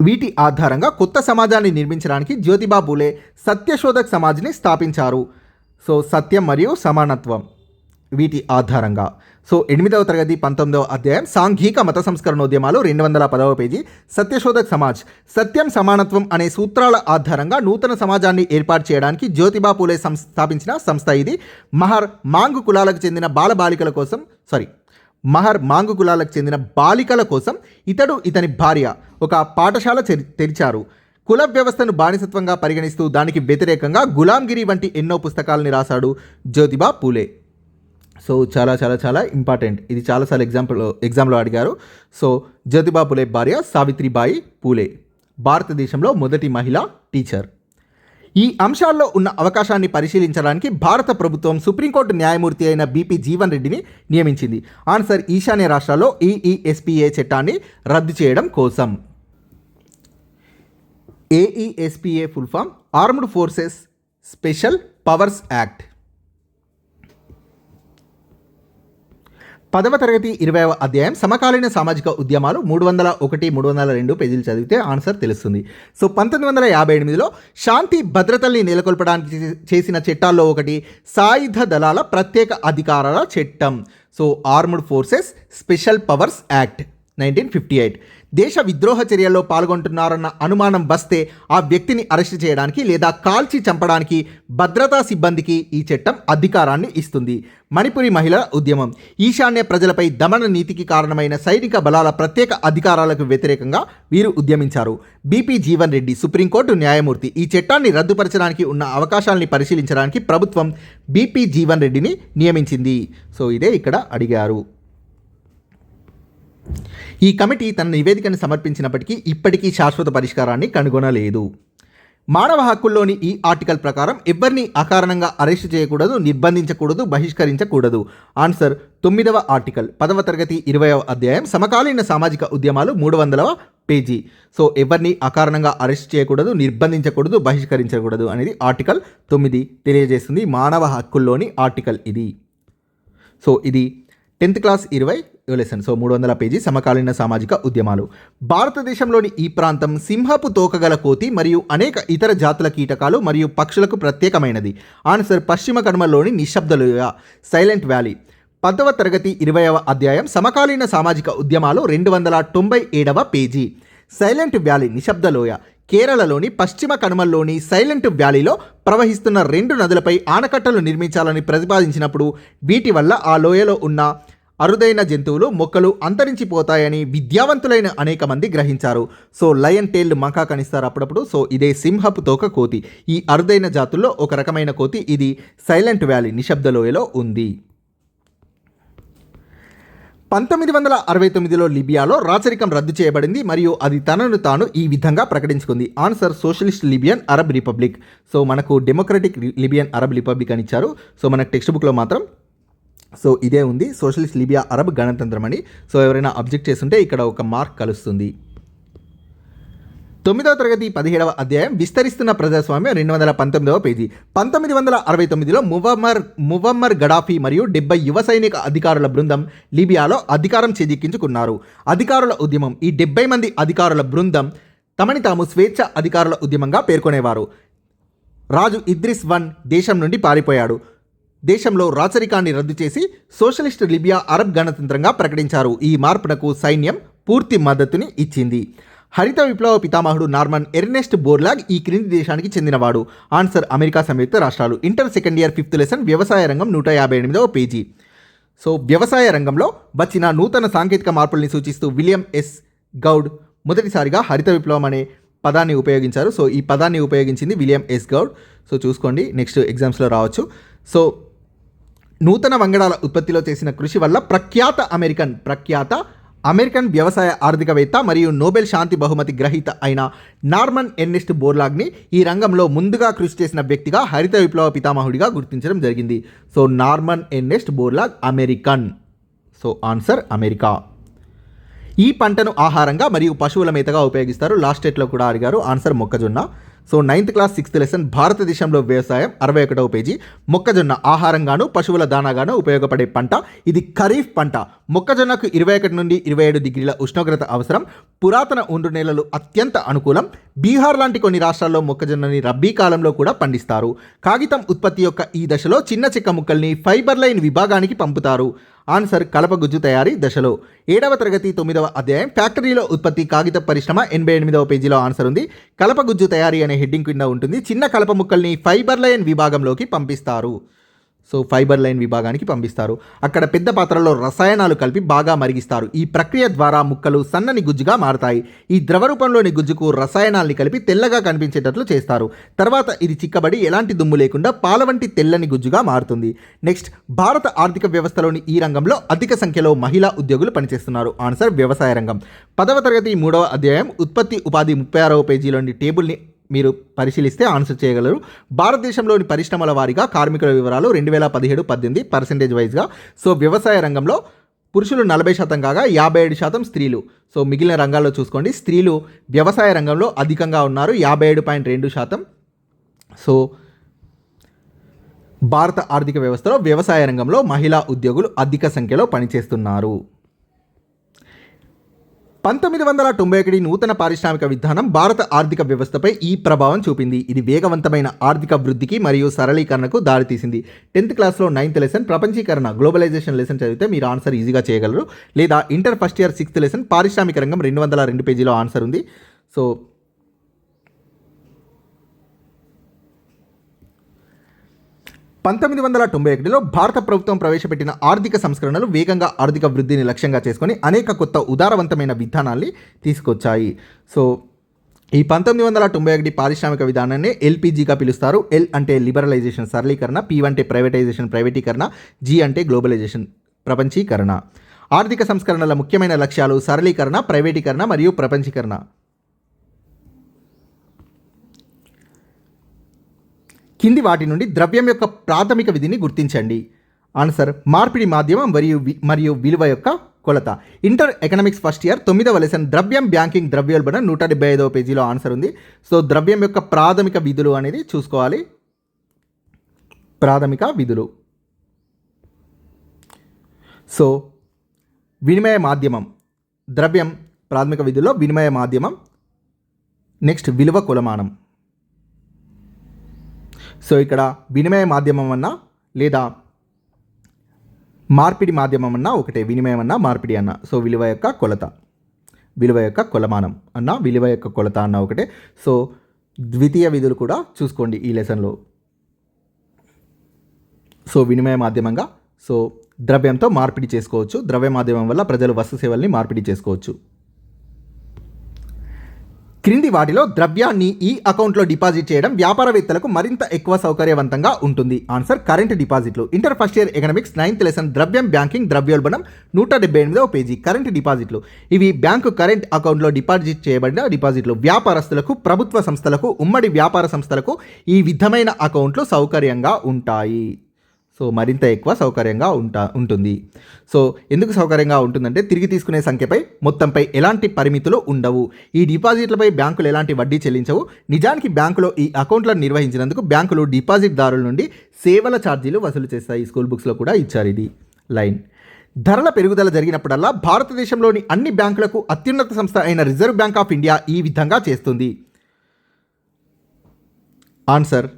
వీటి ఆధారంగా కొత్త సమాజాన్ని నిర్మించడానికి జ్యోతిబా పూలే సత్యశోధక్ సమాజ్ని స్థాపించారు. సో సత్యం మరియు సమానత్వం వీటి ఆధారంగా. సో 8వ తరగతి 19వ అధ్యాయం సాంఘిక మత సంస్కరణోద్యమాలు 210వ పేజీ. సత్యశోధక్ సమాజ్ సత్యం సమానత్వం అనే సూత్రాల ఆధారంగా నూతన సమాజాన్ని ఏర్పాటు చేయడానికి జ్యోతిబా పూలే స్థాపించిన సంస్థ ఇది. మహర్ మాంగు కులాలకు చెందిన బాలికల కోసం ఇతని భార్య ఒక పాఠశాల తెరిచారు. కుల వ్యవస్థను బానిసత్వంగా పరిగణిస్తూ దానికి వ్యతిరేకంగా గులాంగిరి వంటి ఎన్నో పుస్తకాలని రాశాడు జ్యోతిబా పూలే. సో చాలా చాలా చాలా ఇంపార్టెంట్. ఇది చాలాసార్లు ఎగ్జామ్లో అడిగారు. సో జ్యోతిబా పూలే భార్య సావిత్రిబాయి పూలే భారతదేశంలో మొదటి మహిళా టీచర్. ఈ అంశాల్లో ఉన్న అవకాశాన్ని పరిశీలించడానికి భారత ప్రభుత్వం సుప్రీంకోర్టు న్యాయమూర్తి అయిన బిపి జీవన్ రెడ్డిని నియమించింది. ఆన్సర్ ఈశాన్య రాష్ట్రాల్లో ఏఈఎస్పిఏ చట్టాన్ని రద్దు చేయడం కోసం. AESPA full form armed forces special powers act. 10వ తరగతి 20వ అధ్యాయం సమకాలీన సామాజిక ఉద్యమాలు 301-302 పేజీలు చదివితే ఆన్సర్ తెలుస్తుంది. సో 1958లో శాంతి భద్రతల్ని నెలకొల్పడానికి చేసిన చట్టాల్లో ఒకటి సాయుధ దళాల ప్రత్యేక అధికారాల చట్టం. So armed forces special powers act 1958. దేశ విద్రోహ చర్యల్లో పాల్గొంటున్నారన్న అనుమానం వస్తే ఆ వ్యక్తిని అరెస్ట్ చేయడానికి లేదా కాల్చి చంపడానికి భద్రతా సిబ్బందికి ఈ చట్టం అధికారాన్ని ఇస్తుంది. మణిపురి మహిళల ఉద్యమం ఈశాన్య ప్రజలపై దమన నీతికి కారణమైన సైనిక బలాల ప్రత్యేక అధికారాలకు వ్యతిరేకంగా వీరు ఉద్యమించారు. బిపి జీవన్ రెడ్డి సుప్రీంకోర్టు న్యాయమూర్తి. ఈ చట్టాన్ని రద్దుపరచడానికి ఉన్న అవకాశాలని పరిశీలించడానికి ప్రభుత్వం బిపి జీవన్ రెడ్డిని నియమించింది. సో ఇదే ఇక్కడ అడిగారు. ఈ కమిటీ తన నివేదికను సమర్పించినప్పటికీ ఇప్పటికీ శాశ్వత పరిష్కారాన్ని కనుగొనలేదు. మానవ హక్కుల్లోని ఈ ఆర్టికల్ ప్రకారం ఎవరిని అకారణంగా అరెస్టు చేయకూడదు, నిర్బంధించకూడదు, బహిష్కరించకూడదు. ఆన్సర్ 9వ ఆర్టికల్ 10వ తరగతి 20వ అధ్యాయం సమకాలీన సామాజిక ఉద్యమాలు 300వ పేజీ. సో ఎవరిని అకారణంగా అరెస్ట్ చేయకూడదు, నిర్బంధించకూడదు, బహిష్కరించకూడదు అనేది ఆర్టికల్ 9 తెలియజేస్తుంది. మానవ హక్కుల్లోని ఆర్టికల్ ఇది. సో ఇది 10th class 20 lesson. So 300 page సమకాలీన సామాజిక ఉద్యమాలు. భారతదేశంలోని ఈ ప్రాంతం సింహపు తోకగల కోతి మరియు అనేక ఇతర జాతుల కీటకాలు మరియు పక్షులకు ప్రత్యేకమైనది. ఆన్సర్ పశ్చిమ కనుమల్లోని నిశ్శబ్దలోయ, సైలెంట్ వ్యాలీ. 10వ తరగతి 20వ అధ్యాయం సమకాలీన సామాజిక ఉద్యమాలు 297వ పేజీ. సైలెంట్ వ్యాలీ, నిశ్శబ్దలోయ కేరళలోని పశ్చిమ కనుమల్లోని సైలెంట్ వ్యాలీలో ప్రవహిస్తున్న 2 నదులపై ఆనకట్టలు నిర్మించాలని ప్రతిపాదించినప్పుడు వీటి వల్ల ఆ లోయలో ఉన్న అరుదైన జంతువులు, మొక్కలు అంతరించిపోతాయని విద్యావంతులైన అనేక మంది గ్రహించారు. సో లయన్ టైల్డ్ మంకా కనిస్తారు అప్పుడప్పుడు. సో ఇదే సింహపు తోక కోతి. ఈ అరుదైన జాతుల్లో ఒక రకమైన కోతి. ఇది సైలెంట్ వ్యాలీ, నిశ్శబ్దలోయలో ఉంది. 1969లో లిబియాలో రాచరికం రద్దు చేయబడింది మరియు అది తనను తాను ఈ విధంగా ప్రకటించుకుంది. Answer socialist Libyan Arab republic. So మనకు డెమోక్రటిక్ లిబియన్ అరబ్ రిపబ్లిక్ అని ఇచ్చారు. సో మన టెక్స్ట్ బుక్లో మాత్రం సో ఇదే ఉంది, సోషలిస్ట్ లిబియా అరబ్ గణతంత్రం అని. సో ఎవరైనా అబ్జెక్ట్ చేస్తుంటే ఇక్కడ ఒక మార్క్ కలుస్తుంది. 9వ తరగతి 17వ అధ్యాయం విస్తరిస్తున్న ప్రజాస్వామ్యం 219వ పేజీ. 1969లో మువమ్మర్ గడాఫీ మరియు 70 యువ సైనిక అధికారుల బృందం లిబియాలో అధికారం చేజిక్కించుకున్నారు. అధికారుల ఉద్యమం. ఈ 70 మంది అధికారుల బృందం తమని తాము స్వేచ్ఛ అధికారుల ఉద్యమంగా పేర్కొనేవారు. రాజు ఇద్రిస్ వన్ దేశం నుండి పారిపోయాడు. దేశంలో రాచరికాన్ని రద్దు చేసి సోషలిస్ట్ లిబియా అరబ్ గణతంత్రంగా ప్రకటించారు. ఈ మార్పునకు సైన్యం పూర్తి మద్దతుని ఇచ్చింది. హరిత విప్లవ పితామహుడు నార్మన్ ఎర్నెస్ట్ బోర్లాగ్ ఈ క్రింది దేశానికి చెందినవాడు. ఆన్సర్ అమెరికా సంయుక్త రాష్ట్రాలు. Inter second year 5th lesson వ్యవసాయ రంగం 158వ పేజీ. సో వ్యవసాయ రంగంలో వచ్చిన నూతన సాంకేతిక మార్పుల్ని సూచిస్తూ విలియం ఎస్ గౌడ్ మొదటిసారిగా హరిత విప్లవం అనే పదాన్ని ఉపయోగించారు. సో ఈ పదాన్ని ఉపయోగించింది విలియం ఎస్ గౌడ్. సో చూసుకోండి, నెక్స్ట్ ఎగ్జామ్స్లో రావచ్చు. సో నూతన వంగడాల ఉత్పత్తిలో చేసిన కృషి వల్ల ప్రఖ్యాత అమెరికన్ వ్యవసాయ ఆర్థికవేత్త మరియు నోబెల్ శాంతి బహుమతి గ్రహీత అయిన నార్మన్ ఎర్నెస్ట్ బోర్లాగ్ని ఈ రంగంలో ముందుగా కృషి చేసిన వ్యక్తిగా హరిత విప్లవ పితామహుడిగా గుర్తించడం జరిగింది. So Norman Ernest Borlaug American. So answer America. ఈ పంటను ఆహారంగా మరియు పశువుల మేతగా ఉపయోగిస్తారు. లాస్ట్ స్టేట్లో కూడా అడిగారు. ఆన్సర్ మొక్కజొన్న. So 9th class 6th lesson భారతదేశంలో వ్యవసాయం 61వ పేజీ. మొక్కజొన్న ఆహారంగాను పశువుల దానాగాను ఉపయోగపడే పంట. ఇది ఖరీఫ్ పంట. మొక్కజొన్నకు 21 నుండి 27 డిగ్రీల ఉష్ణోగ్రత అవసరం. పురాతన ఒండ్రు నేలలు అత్యంత అనుకూలం. బీహార్ లాంటి కొన్ని రాష్ట్రాల్లో మొక్కజొన్నని రబ్బీ కాలంలో కూడా పండిస్తారు. కాగితం ఉత్పత్తి యొక్క ఈ దశలో చిన్న చెక్క ముక్కల్ని ఫైబర్ లైన్ విభాగానికి పంపుతారు. ఆన్సర్ కలపగుజ్జు తయారీ దశలో. 7వ తరగతి 9వ అధ్యాయం ఫ్యాక్టరీలో ఉత్పత్తి కాగిత పరిశ్రమ 88వ పేజీలో ఆన్సర్ ఉంది. కలపగుజ్జు తయారీ అనే హెడ్డింగ్ కింద ఉంటుంది. చిన్న కలప ముక్కల్ని ఫైబర్ లైన్ విభాగంలోకి పంపిస్తారు. సో ఫైబర్ లైన్ విభాగానికి పంపిస్తారు. అక్కడ పెద్ద పాత్రలో రసాయనాలు కలిపి బాగా మరిగిస్తారు. ఈ ప్రక్రియ ద్వారా ముక్కలు సన్నని గుజ్జుగా మారతాయి. ఈ ద్రవ రూపంలోని గుజ్జుకు రసాయనాల్ని కలిపి తెల్లగా కనిపించేటట్లు చేస్తారు. తర్వాత ఇది చిక్కబడి ఎలాంటి దుమ్ము లేకుండా పాల వంటి తెల్లని గుజ్జుగా మారుతుంది. నెక్స్ట్, భారత ఆర్థిక వ్యవస్థలోని ఈ రంగంలో అధిక సంఖ్యలో మహిళా ఉద్యోగులు పనిచేస్తున్నారు. ఆన్సర్ వ్యవసాయ రంగం. 10వ తరగతి 3వ అధ్యాయం ఉత్పత్తి ఉపాధి 36వ పేజీలోని టేబుల్ని మీరు పరిశీలిస్తే ఆన్సర్ చేయగలరు. భారతదేశంలోని పరిశ్రమల వారీగా కార్మికుల వివరాలు 2017-18 పర్సెంటేజ్ వైజ్గా. సో వ్యవసాయ రంగంలో పురుషులు 40% కాగా 57% స్త్రీలు. సో మిగిలిన రంగాల్లో చూసుకోండి, స్త్రీలు వ్యవసాయ రంగంలో అధికంగా ఉన్నారు, 57.2%. సో భారత ఆర్థిక వ్యవస్థలో వ్యవసాయ రంగంలో మహిళా ఉద్యోగులు అధిక సంఖ్యలో పనిచేస్తున్నారు. 1991 నూతన పారిశ్రామిక విధానం భారత ఆర్థిక వ్యవస్థపై ఈ ప్రభావం చూపింది. ఇది వేగవంతమైన ఆర్థిక వృద్ధికి మరియు సరళీకరణకు దారితీసింది. 10th క్లాస్లో 9th లెసన్ ప్రపంచీకరణ గ్లోబలైజేషన్ లెసన్ చదివితే మీరు ఆన్సర్ ఈజీగా చేయగలరు. లేదా inter first year 6th lesson పారిశ్రామిక రంగం 202 పేజీలో ఆన్సర్ ఉంది. సో 1991లో భారత ప్రభుత్వం ప్రవేశపెట్టిన ఆర్థిక సంస్కరణలు వేగంగా ఆర్థిక వృద్ధిని లక్ష్యంగా చేసుకొని అనేక కొత్త ఉదారవంతమైన విధానాల్ని తీసుకొచ్చాయి. సో ఈ 1991 పారిశ్రామిక విధానాన్ని ఎల్పీజీగా పిలుస్తారు. ఎల్ అంటే లిబరలైజేషన్ సరళీకరణ, పి అంటే ప్రైవేటైజేషన్ ప్రైవేటీకరణ, జీ అంటే గ్లోబలైజేషన్ ప్రపంచీకరణ. ఆర్థిక సంస్కరణల ముఖ్యమైన లక్ష్యాలు సరళీకరణ, ప్రైవేటీకరణ మరియు ప్రపంచీకరణ. కింది వాటి నుండి ద్రవ్యం యొక్క ప్రాథమిక విధిని గుర్తించండి. ఆన్సర్ మార్పిడి మాధ్యమం మరియు విలువ యొక్క కొలత. ఇంటర్ ఎకనామిక్స్ ఫస్ట్ ఇయర్ 9వ లెసన్ ద్రవ్యం, బ్యాంకింగ్, ద్రవ్యోల్బణం 175వ పేజీలో ఆన్సర్ ఉంది. సో ద్రవ్యం యొక్క ప్రాథమిక విధులు అనేది చూసుకోవాలి. ప్రాథమిక విధులు. సో వినిమయ మాధ్యమం, ద్రవ్యం ప్రాథమిక విధుల్లో వినిమయ మాధ్యమం. నెక్స్ట్ విలువ కొలమానం. సో ఇక్కడ వినిమయ మాధ్యమం అన్నా లేదా మార్పిడి మాధ్యమం అన్నా ఒకటే, వినిమయం అన్నా మార్పిడి అన్నా. సో విలువ యొక్క కొలత, విలువ యొక్క కొలమానం అన్న, విలువ యొక్క కొలత అన్న ఒకటే. సో ద్వితీయ విధులు కూడా చూసుకోండి ఈ లెసన్లో. సో వినిమయ మాధ్యమంగా సో ద్రవ్యంతో మార్పిడి చేసుకోవచ్చు. ద్రవ్య మాధ్యమం వల్ల ప్రజలు వస్తు సేవల్ని మార్పిడి చేసుకోవచ్చు. క్రింది వాటిలో ద్రవ్యాన్ని ఈ అకౌంట్లో డిపాజిట్ చేయడం వ్యాపారవేత్తలకు మరింత ఎక్కువ సౌకర్యవంతంగా ఉంటుంది. ఆన్సర్ కరెంట్ డిపాజిట్లు. Inter first year economics 9th lesson ద్రవ్యం, బ్యాంకింగ్, ద్రవ్యోల్బణం 178వ పేజీ. కరెంట్ డిపాజిట్లు ఇవి బ్యాంకు కరెంట్ అకౌంట్లో డిపాజిట్ చేయబడిన డిపాజిట్లు. వ్యాపారస్తులకు, ప్రభుత్వ సంస్థలకు, ఉమ్మడి వ్యాపార సంస్థలకు ఈ విధమైన అకౌంట్లు సౌకర్యంగా ఉంటాయి. సో మరింత ఎక్కువ సౌకర్యంగా ఉంటుంది. సో ఎందుకు సౌకర్యంగా ఉంటుందంటే తిరిగి తీసుకునే సంఖ్యపై, మొత్తంపై ఎలాంటి పరిమితులు ఉండవు. ఈ డిపాజిట్లపై బ్యాంకులు ఎలాంటి వడ్డీ చెల్లించవు. నిజానికి బ్యాంకులో ఈ అకౌంట్లను నిర్వహించినందుకు బ్యాంకులు డిపాజిట్దారుల నుండి సేవల ఛార్జీలు వసూలు చేస్తాయి. స్కూల్ బుక్స్లో కూడా ఇచ్చారు ఇది లైన్. ధరల పెరుగుదల జరిగినప్పుడల్లా భారతదేశంలోని అన్ని బ్యాంకులకు అత్యున్నత సంస్థ అయిన రిజర్వ్ బ్యాంక్ ఆఫ్ ఇండియా ఈ విధంగా చేస్తుంది. ఆన్సర్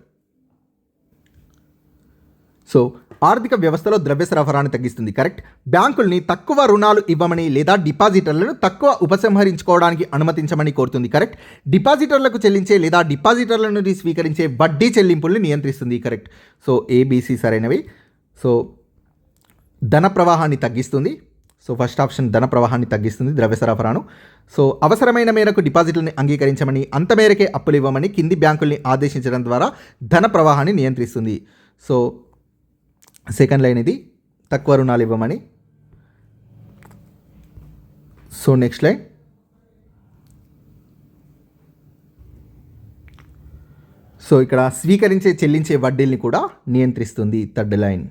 సో ఆర్థిక వ్యవస్థలో ద్రవ్య సరఫరాను తగ్గిస్తుంది. కరెక్ట్. బ్యాంకుల్ని తక్కువ రుణాలు ఇవ్వమని లేదా డిపాజిటర్లను తక్కువ ఉపసంహరించుకోవడానికి అనుమతించమని కోరుతుంది. కరెక్ట్. డిపాజిటర్లకు చెల్లించే లేదా డిపాజిటర్ల నుండి స్వీకరించే వడ్డీ చెల్లింపుల్ని నియంత్రిస్తుంది. కరెక్ట్. సో ఏబీసీ సరైనవి. సో ధన ప్రవాహాన్ని తగ్గిస్తుంది. సో ఫస్ట్ ఆప్షన్ ధన ప్రవాహాన్ని తగ్గిస్తుంది, ద్రవ్య సరఫరాను. సో అవసరమైన మేరకు డిపాజిట్లను అంగీకరించమని, అంత మేరకే అప్పులు ఇవ్వమని కింది బ్యాంకుల్ని ఆదేశించడం ద్వారా ధన ప్రవాహాన్ని నియంత్రిస్తుంది. సో సెకండ్ లైన్ ఇది, తక్కువ రుణాలు ఇవ్వమని. సో నెక్స్ట్ లైన్ సో ఇక్కడ స్వీకరించే చెల్లించే వడ్డీల్ని కూడా నియంత్రిస్తుంది. Third line.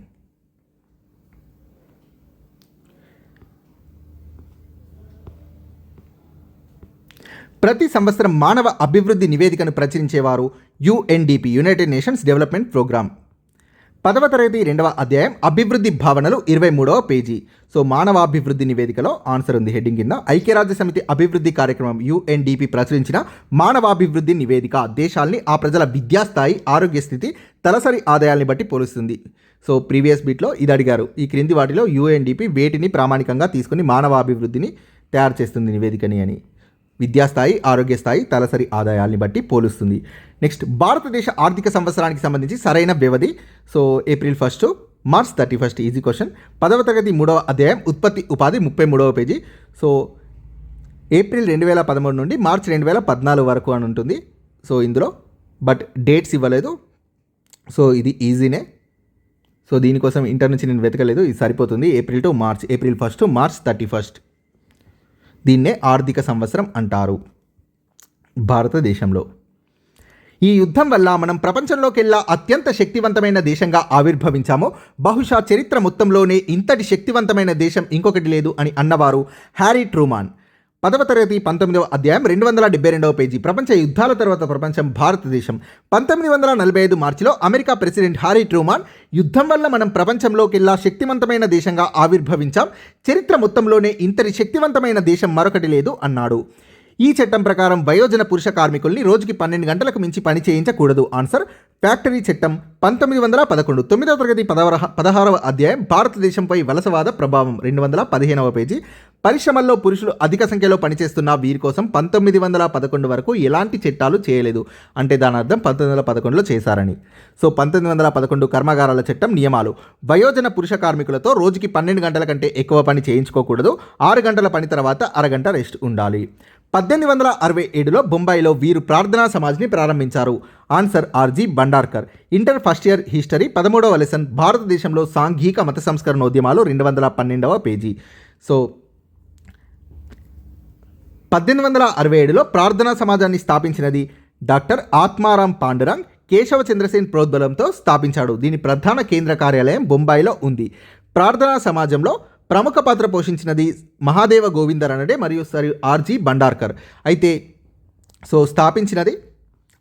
ప్రతి సంవత్సరం మానవ అభివృద్ధి నివేదికను ప్రచురించేవారు UNDP, United Nations development programme. 10వ తరగతి 2వ అధ్యాయం అభివృద్ధి భావనలు 23వ పేజీ. సో మానవాభివృద్ధి నివేదికలో ఆన్సర్ ఉంది హెడ్డింగ్ కింద. ఐక్యరాజ్య సమితి అభివృద్ధి కార్యక్రమం యుఎన్డిపి ప్రచురించిన మానవాభివృద్ధి నివేదిక దేశాల్ని ఆ ప్రజల విద్యాస్థాయి, ఆరోగ్య స్థితి, తలసరి ఆదాయాల్ని బట్టి పోలుస్తుంది. సో ప్రీవియస్ బిట్లో ఇది అడిగారు. ఈ క్రింది వాటిలో యుఎన్డిపి వేటిని ప్రామాణికంగా తీసుకుని మానవాభివృద్ధిని తయారు చేస్తుంది నివేదికని అని. విద్యాస్థాయి, ఆరోగ్య స్థాయి, తలసరి ఆదాయాల్ని బట్టి పోలుస్తుంది. నెక్స్ట్ భారతదేశ ఆర్థిక సంవత్సరానికి సంబంధించి సరైన వ్యవధి. So April 1 to March 31. Easy question. 10వ తరగతి 3వ అధ్యాయం ఉత్పత్తి ఉపాధి 33వ పేజీ. సో April 2013 నుండి March 2014 వరకు అని ఉంటుంది. సో ఇందులో బట్ డేట్స్ ఇవ్వలేదు. సో ఇది ఈజీనే. సో దీనికోసం ఇంటర్ నుంచి నేను వెతకలేదు, ఇది సరిపోతుంది. April to March, April 1 to March 31. దీన్నే ఆర్థిక సంవత్సరం అంటారు భారతదేశంలో. ఈ యుద్ధం వల్ల మనం ప్రపంచంలోకెల్లా అత్యంత శక్తివంతమైన దేశంగా ఆవిర్భవించాము. బహుశా చరిత్ర మొత్తంలోనే ఇంతటి శక్తివంతమైన దేశం ఇంకొకటి లేదు అని అన్నవారు హ్యారీ ట్రూమాన్. 10వ తరగతి 19వ అధ్యాయం 272వ పేజీ. ప్రపంచ యుద్ధాల తర్వాత ప్రపంచం, భారతదేశం. 1945 మార్చిలో అమెరికా ప్రెసిడెంట్ హ్యారీ ట్రూమాన్ యుద్ధం వల్ల మనం ప్రపంచంలోకెల్లా శక్తివంతమైన దేశంగా ఆవిర్భవించాం, చరిత్ర మొత్తంలోనే ఇంతటి శక్తివంతమైన దేశం మరొకటి లేదు అన్నాడు. ఈ చట్టం ప్రకారం వయోజన పురుష కార్మికుల్ని రోజుకి 12 గంటలకు మించి పని చేయించకూడదు. ఆన్సర్ ఫ్యాక్టరీ చట్టం 1911. 9వ తరగతి 16వ అధ్యాయం భారతదేశంపై వలసవాద ప్రభావం 215వ పేజీ. పరిశ్రమల్లో పురుషులు అధిక సంఖ్యలో పనిచేస్తున్న వీరి కోసం 1911 వరకు ఎలాంటి చట్టాలు చేయలేదు. అంటే దాని అర్థం 1911లో చేశారని. సో 1911 కర్మాగారాల చట్టం నియమాలు. వయోజన పురుష కార్మికులతో రోజుకి 12 గంటల కంటే ఎక్కువ పని చేయించుకోకూడదు. 6 గంటల పని తర్వాత అరగంట రెస్ట్ ఉండాలి. 1867లో బొంబాయిలో వీరు ప్రార్థనా సమాజ్ని ప్రారంభించారు. Answer RG Bhandarkar. Inter first year history 13వ లెసన్ భారతదేశంలో సాంఘిక మత సంస్కరణోద్యమాలు 212వ పేజీ. సో 1867లో ప్రార్థనా సమాజాన్ని స్థాపించినది డాక్టర్ ఆత్మారాం పాండురంగ్. కేశవ చంద్రసేన్ ప్రోద్బలంతో స్థాపించాడు. దీని ప్రధాన కేంద్ర కార్యాలయం బొంబాయిలో ఉంది. ప్రార్థనా సమాజంలో ప్రముఖ పాత్ర పోషించినది మహాదేవ గోవిందరనడే మరియు సర్ ఆర్జీ బండార్కర్. అయితే సో స్థాపించినది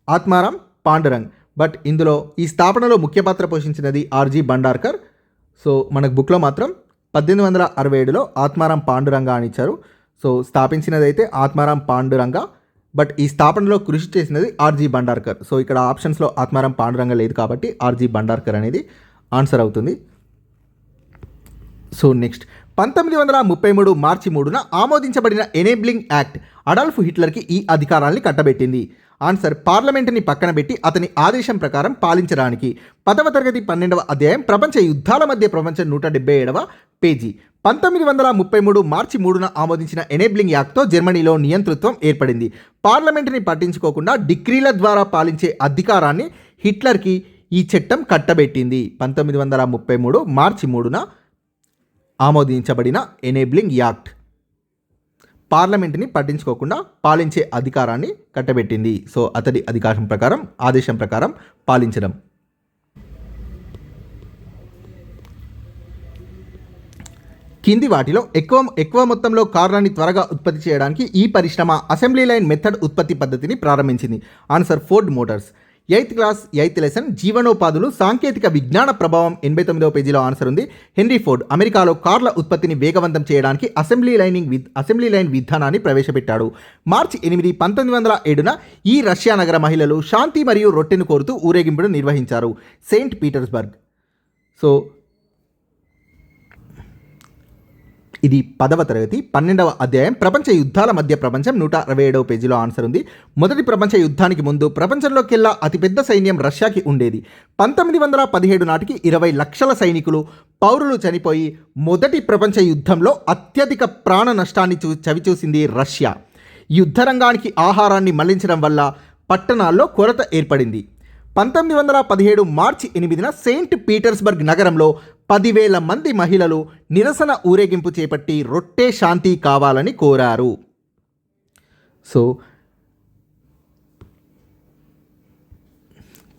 ఆత్మారాం పాండురంగ్, బట్ ఇందులో ఈ స్థాపనలో ముఖ్య పాత్ర పోషించినది ఆర్జీ బండార్కర్. సో మనకు బుక్లో మాత్రం 1867లో ఆత్మారాం పాండురంగ అని ఇచ్చారు. సో స్థాపించినదైతే ఆత్మారాం పాండురంగ, బట్ ఈ స్థాపనలో కృషి చేసినది ఆర్జీ బండార్కర్. సో ఇక్కడ ఆప్షన్స్లో ఆత్మారాం పాండురంగ లేదు కాబట్టి ఆర్జీ బండార్కర్ అనేది ఆన్సర్ అవుతుంది. సో నెక్స్ట్ 1933 మార్చి 3న ఆమోదించబడిన ఎనేబ్లింగ్ యాక్ట్ అడాల్ఫ్ హిట్లర్కి ఈ అధికారాన్ని కట్టబెట్టింది. ఆన్సర్ పార్లమెంటుని పక్కన పెట్టి అతని ఆదేశం ప్రకారం పాలించడానికి. 10వ తరగతి 12వ అధ్యాయం ప్రపంచ యుద్ధాల మధ్య ప్రపంచం 177వ పేజీ. 1933 మార్చి 3న ఆమోదించిన ఎనేబ్లింగ్ యాక్ట్తో జర్మనీలో నియంతృత్వం ఏర్పడింది. పార్లమెంటుని పట్టించుకోకుండా డిక్రీల ద్వారా పాలించే అధికారాన్ని హిట్లర్కి ఈ చట్టం కట్టబెట్టింది. 1933 మార్చి 3న ఆమోదించబడిన ఎనేబ్లింగ్ యాక్ట్ పార్లమెంటుని పట్టించుకోకుండా పాలించే అధికారాన్ని కట్టబెట్టింది. సో అతడి అధికారం ప్రకారం, ఆదేశం ప్రకారం పాలించడం. కింది వాటిలో ఎక్కువ మొత్తంలో కార్లని త్వరగా ఉత్పత్తి చేయడానికి ఈ పరిశ్రమ అసెంబ్లీ లైన్ మెథడ్ ఉత్పత్తి పద్ధతిని ప్రారంభించింది. Answer Ford Motors. 8th class 8th lesson జీవనోపాధులు సాంకేతిక విజ్ఞాన ప్రభావం 89వ పేజీలో ఆన్సర్ ఉంది. హెన్రీ ఫోర్డ్ అమెరికాలో కార్ల ఉత్పత్తిని వేగవంతం చేయడానికి అసెంబ్లీ లైన్ విధానాన్ని ప్రవేశపెట్టాడు. మార్చి 8, 1907న ఈ రష్యా నగర మహిళలు శాంతి మరియు రొట్టెను కోరుతూ ఊరేగింపును నిర్వహించారు సెయింట్ పీటర్స్బర్గ్. సో ఇది 10వ తరగతి 12వ అధ్యాయం ప్రపంచ యుద్ధాల మధ్య ప్రపంచం 167వ పేజీలో ఆన్సర్ ఉంది. మొదటి ప్రపంచ యుద్ధానికి ముందు ప్రపంచంలోకెల్లా అతిపెద్ద సైన్యం రష్యాకి ఉండేది. 1917 నాటికి 20 లక్షల సైనికులు పౌరులు చనిపోయి మొదటి ప్రపంచ యుద్ధంలో అత్యధిక ప్రాణ నష్టాన్ని చవిచూసింది రష్యా. యుద్ధరంగానికి ఆహారాన్ని మళ్లించడం వల్ల పట్టణాల్లో కొరత ఏర్పడింది. 1917 మార్చి 8న సెయింట్ పీటర్స్బర్గ్ నగరంలో 10,000 మంది మహిళలు నిరసన ఊరేగింపు చేపట్టి రొట్టె శాంతి కావాలని కోరారు. సో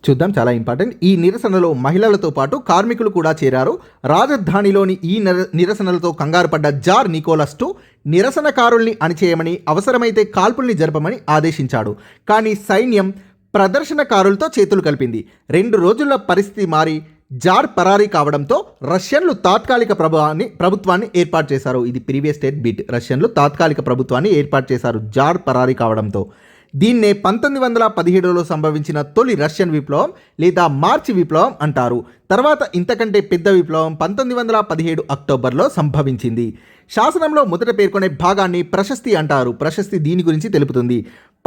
చూద్దాం, చాలా ఇంపార్టెంట్. ఈ నిరసనలో మహిళలతో పాటు కార్మికులు కూడా చేరారు. రాజధానిలోని ఈ నిరసనలతో కంగారు పడ్డ జార్ నికోలస్ II నిరసనకారుల్ని అణిచేయమని, అవసరమైతే కాల్పుల్ని జరపమని ఆదేశించాడు. కానీ సైన్యం ప్రదర్శనకారులతో చేతులు కలిపింది. 2 రోజుల్లో పరిస్థితి మారి జార్ పరారీ కావడంతో రష్యన్లు తాత్కాలిక ప్రభుత్వాన్ని ఏర్పాటు చేశారు. ఇది ప్రీవియస్ స్టేట్ బిట్. రష్యన్లు తాత్కాలిక ప్రభుత్వాన్ని ఏర్పాటు చేశారు జార్ పరారీ కావడంతో. దీన్నే 1917లో సంభవించిన తొలి రష్యన్ విప్లవం లేదా మార్చి విప్లవం అంటారు. తర్వాత ఇంతకంటే పెద్ద విప్లవం 1917 అక్టోబర్లో సంభవించింది. శాసనంలో మొదట పేర్కొనే భాగాన్ని ప్రశస్తి అంటారు. ప్రశస్తి దీని గురించి తెలుపుతుంది.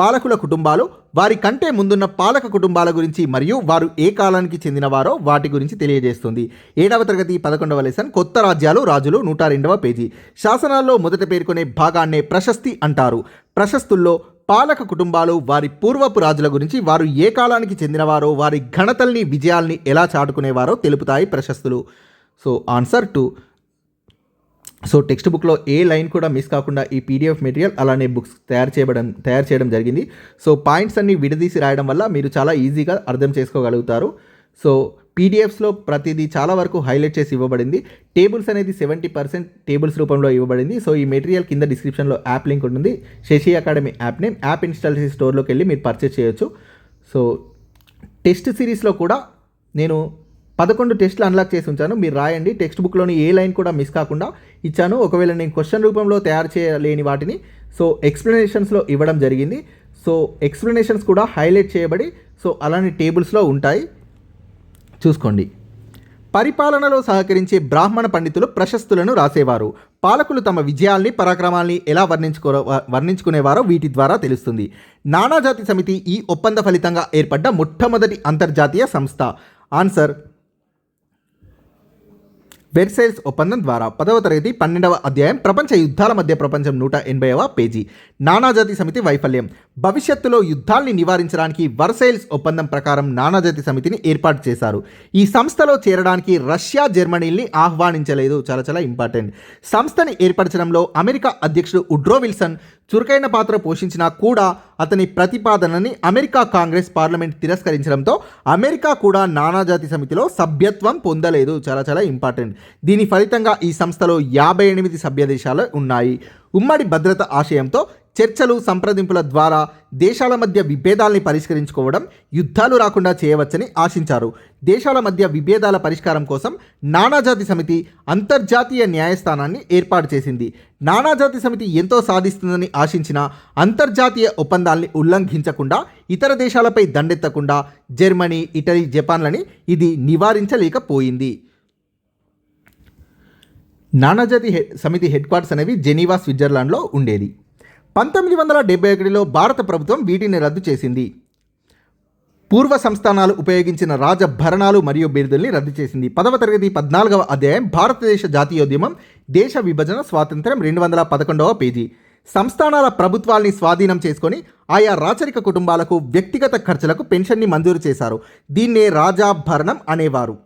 పాలకుల కుటుంబాలు, వారి కంటే ముందున్న పాలక కుటుంబాల గురించి మరియు వారు ఏ కాలానికి చెందినవారో వాటి గురించి తెలియజేస్తుంది. 7వ తరగతి 11వ లెసన్ కొత్త రాజ్యాలు రాజులు 102వ పేజీ. శాసనాల్లో మొదట పేర్కొనే భాగాన్నే ప్రశస్తి అంటారు. ప్రశస్తుల్లో పాలక కుటుంబాలు వారి పూర్వపు రాజుల గురించి, వారు ఏ కాలానికి చెందినవారో, వారి ఘనతల్ని విజయాల్ని ఎలా చాటుకునేవారో తెలుపుతాయి ప్రశస్తులు. So answer 2. సో టెక్స్ట్ బుక్లో ఏ లైన్ కూడా మిస్ కాకుండా ఈ పీడిఎఫ్ మెటీరియల్ అలానే బుక్స్ తయారు చేయడం జరిగింది. సో పాయింట్స్ అన్ని విడదీసి రాయడం వల్ల మీరు చాలా ఈజీగా అర్థం చేసుకోగలుగుతారు. సో పీడిఎఫ్స్లో ప్రతిదీ చాలా వరకు హైలైట్ చేసి ఇవ్వబడింది. టేబుల్స్ అనేది 70% టేబుల్స్ రూపంలో ఇవ్వబడింది. సో ఈ మెటీరియల్ కింద డిస్క్రిప్షన్లో యాప్ లింక్ ఉంటుంది. Shashi academy app name. App install చేసి స్టోర్లోకి వెళ్ళి మీరు పర్చేస్ చేయొచ్చు. సో టెస్ట్ సిరీస్లో కూడా నేను 11 టెస్టులు అన్లాక్ చేసి ఉంచాను. మీరు రాయండి. టెక్స్ట్ బుక్లోని ఏ లైన్ కూడా మిస్ కాకుండా ఇచ్చాను. ఒకవేళ నేను క్వశ్చన్ రూపంలో తయారు చేయలేని వాటిని సో ఎక్స్ప్లెనేషన్స్లో ఇవ్వడం జరిగింది. సో ఎక్స్ప్లెనేషన్స్ కూడా హైలైట్ చేయబడి సో అలానే టేబుల్స్లో ఉంటాయి, చూసుకోండి. పరిపాలనలో సహకరించే బ్రాహ్మణ పండితులు ప్రశస్తులను రాసేవారు. పాలకులు తమ విజయాల్ని పరాక్రమాల్ని ఎలా వర్ణించుకునేవారో వీటి ద్వారా తెలుస్తుంది. నానాజాతి సమితి ఈ ఒప్పంద ఫలితంగా ఏర్పడ్డ మొట్టమొదటి అంతర్జాతీయ సంస్థ. ఆన్సర్ వెర్సైల్స్ ఒప్పందం ద్వారా. 10వ తరగతి 12వ అధ్యాయం ప్రపంచ యుద్ధాల మధ్య ప్రపంచం 180వ పేజీ. నానాజాతి సమితి వైఫల్యం. భవిష్యత్తులో యుద్ధాల్ని నివారించడానికి వర్సైల్స్ ఒప్పందం ప్రకారం నానాజాతి సమితిని ఏర్పాటు చేశారు. ఈ సంస్థలో చేరడానికి రష్యా జర్మనీని ఆహ్వానించలేదు. చాలా చాలా ఇంపార్టెంట్. సంస్థని ఏర్పరచడంలో అమెరికా అధ్యక్షుడు ఉడ్రో విల్సన్ చురుకైన పాత్ర పోషించినా కూడా అతని ప్రతిపాదనని అమెరికా కాంగ్రెస్ పార్లమెంట్ తిరస్కరించడంతో అమెరికా కూడా నానాజాతి సమితిలో సభ్యత్వం పొందలేదు. చాలా చాలా ఇంపార్టెంట్. దీని ఫలితంగా ఈ సంస్థలో 58 సభ్య దేశాలు ఉన్నాయి. ఉమ్మడి భద్రత ఆశయంతో చర్చలు సంప్రదింపుల ద్వారా దేశాల మధ్య విభేదాల్ని పరిష్కరించుకోవడం, యుద్ధాలు రాకుండా చేయవచ్చని ఆశించారు. దేశాల మధ్య విభేదాల పరిష్కారం కోసం నానాజాతి సమితి అంతర్జాతీయ న్యాయస్థానాన్ని ఏర్పాటు చేసింది. నానాజాతి సమితి ఎంతో సాధిస్తుందని ఆశించిన అంతర్జాతీయ ఒప్పందాల్ని ఉల్లంఘించకుండా, ఇతర దేశాలపై దండెత్తకుండా జర్మనీ, ఇటలీ, జపాన్లని ఇది నివారించలేకపోయింది. నానాజాతి సమితి హెడ్ క్వార్టర్స్ అనేవి జెనీవా, స్విట్జర్లాండ్లో ఉండేది. 1971లో భారత ప్రభుత్వం వీటిని రద్దు చేసింది. పూర్వ సంస్థానాలు ఉపయోగించిన రాజభరణాలు మరియు బిరుదుల్ని రద్దు చేసింది. 10వ తరగతి 14వ అధ్యాయం భారతదేశ జాతీయోద్యమం, దేశ విభజన, స్వాతంత్ర్యం 211వ పేజీ. సంస్థానాల ప్రభుత్వాల్ని స్వాధీనం చేసుకొని ఆయా రాచరిక కుటుంబాలకు వ్యక్తిగత ఖర్చులకు పెన్షన్ని మంజూరు చేశారు. దీన్నే రాజాభరణం అనేవారు.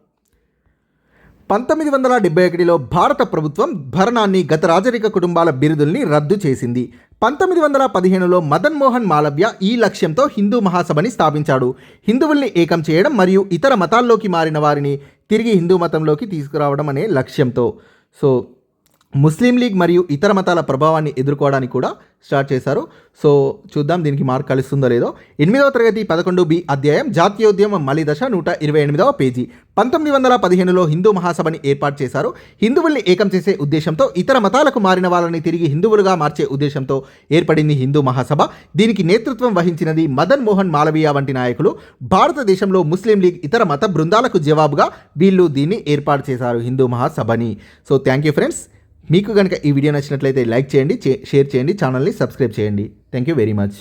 1971లో భారత ప్రభుత్వం భరణాన్ని, గత రాజరిక కుటుంబాల బిరుదుల్ని రద్దు చేసింది. 1915లో మదన్ మోహన్ మాలవ్య ఈ లక్ష్యంతో హిందూ మహాసభని స్థాపించాడు. హిందువుల్ని ఏకం చేయడం మరియు ఇతర మతాల్లోకి మారిన వారిని తిరిగి హిందూ మతంలోకి తీసుకురావడం అనే లక్ష్యంతో. సో ముస్లిం లీగ్ మరియు ఇతర మతాల ప్రభావాన్ని ఎదుర్కోవడానికి కూడా స్టార్ట్ చేశారు. సో చూద్దాం దీనికి మార్క్ కలుస్తుందో లేదో. 8వ తరగతి 11B అధ్యాయం జాతీయోద్యమం మలిదశ 128వ పేజీ. 1915లో హిందూ మహాసభని ఏర్పాటు చేశారు. హిందువుల్ని ఏకం చేసే ఉద్దేశంతో, ఇతర మతాలకు మారిన వాళ్ళని తిరిగి హిందువులుగా మార్చే ఉద్దేశంతో ఏర్పడింది హిందూ మహాసభ. దీనికి నేతృత్వం వహించినది మదన్ మోహన్ మాలవీయ వంటి నాయకులు. భారతదేశంలో ముస్లిం లీగ్, ఇతర మత బృందాలకు జవాబుగా వీళ్ళు దీన్ని ఏర్పాటు చేశారు, హిందూ మహాసభని. So thank you friends. మీకు కనుక ఈ వీడియో నచ్చినట్లయితే లైక్ చేయండి, షేర్ చేయండి, ఛానల్ని సబ్స్క్రైబ్ చేయండి. Thank you very much.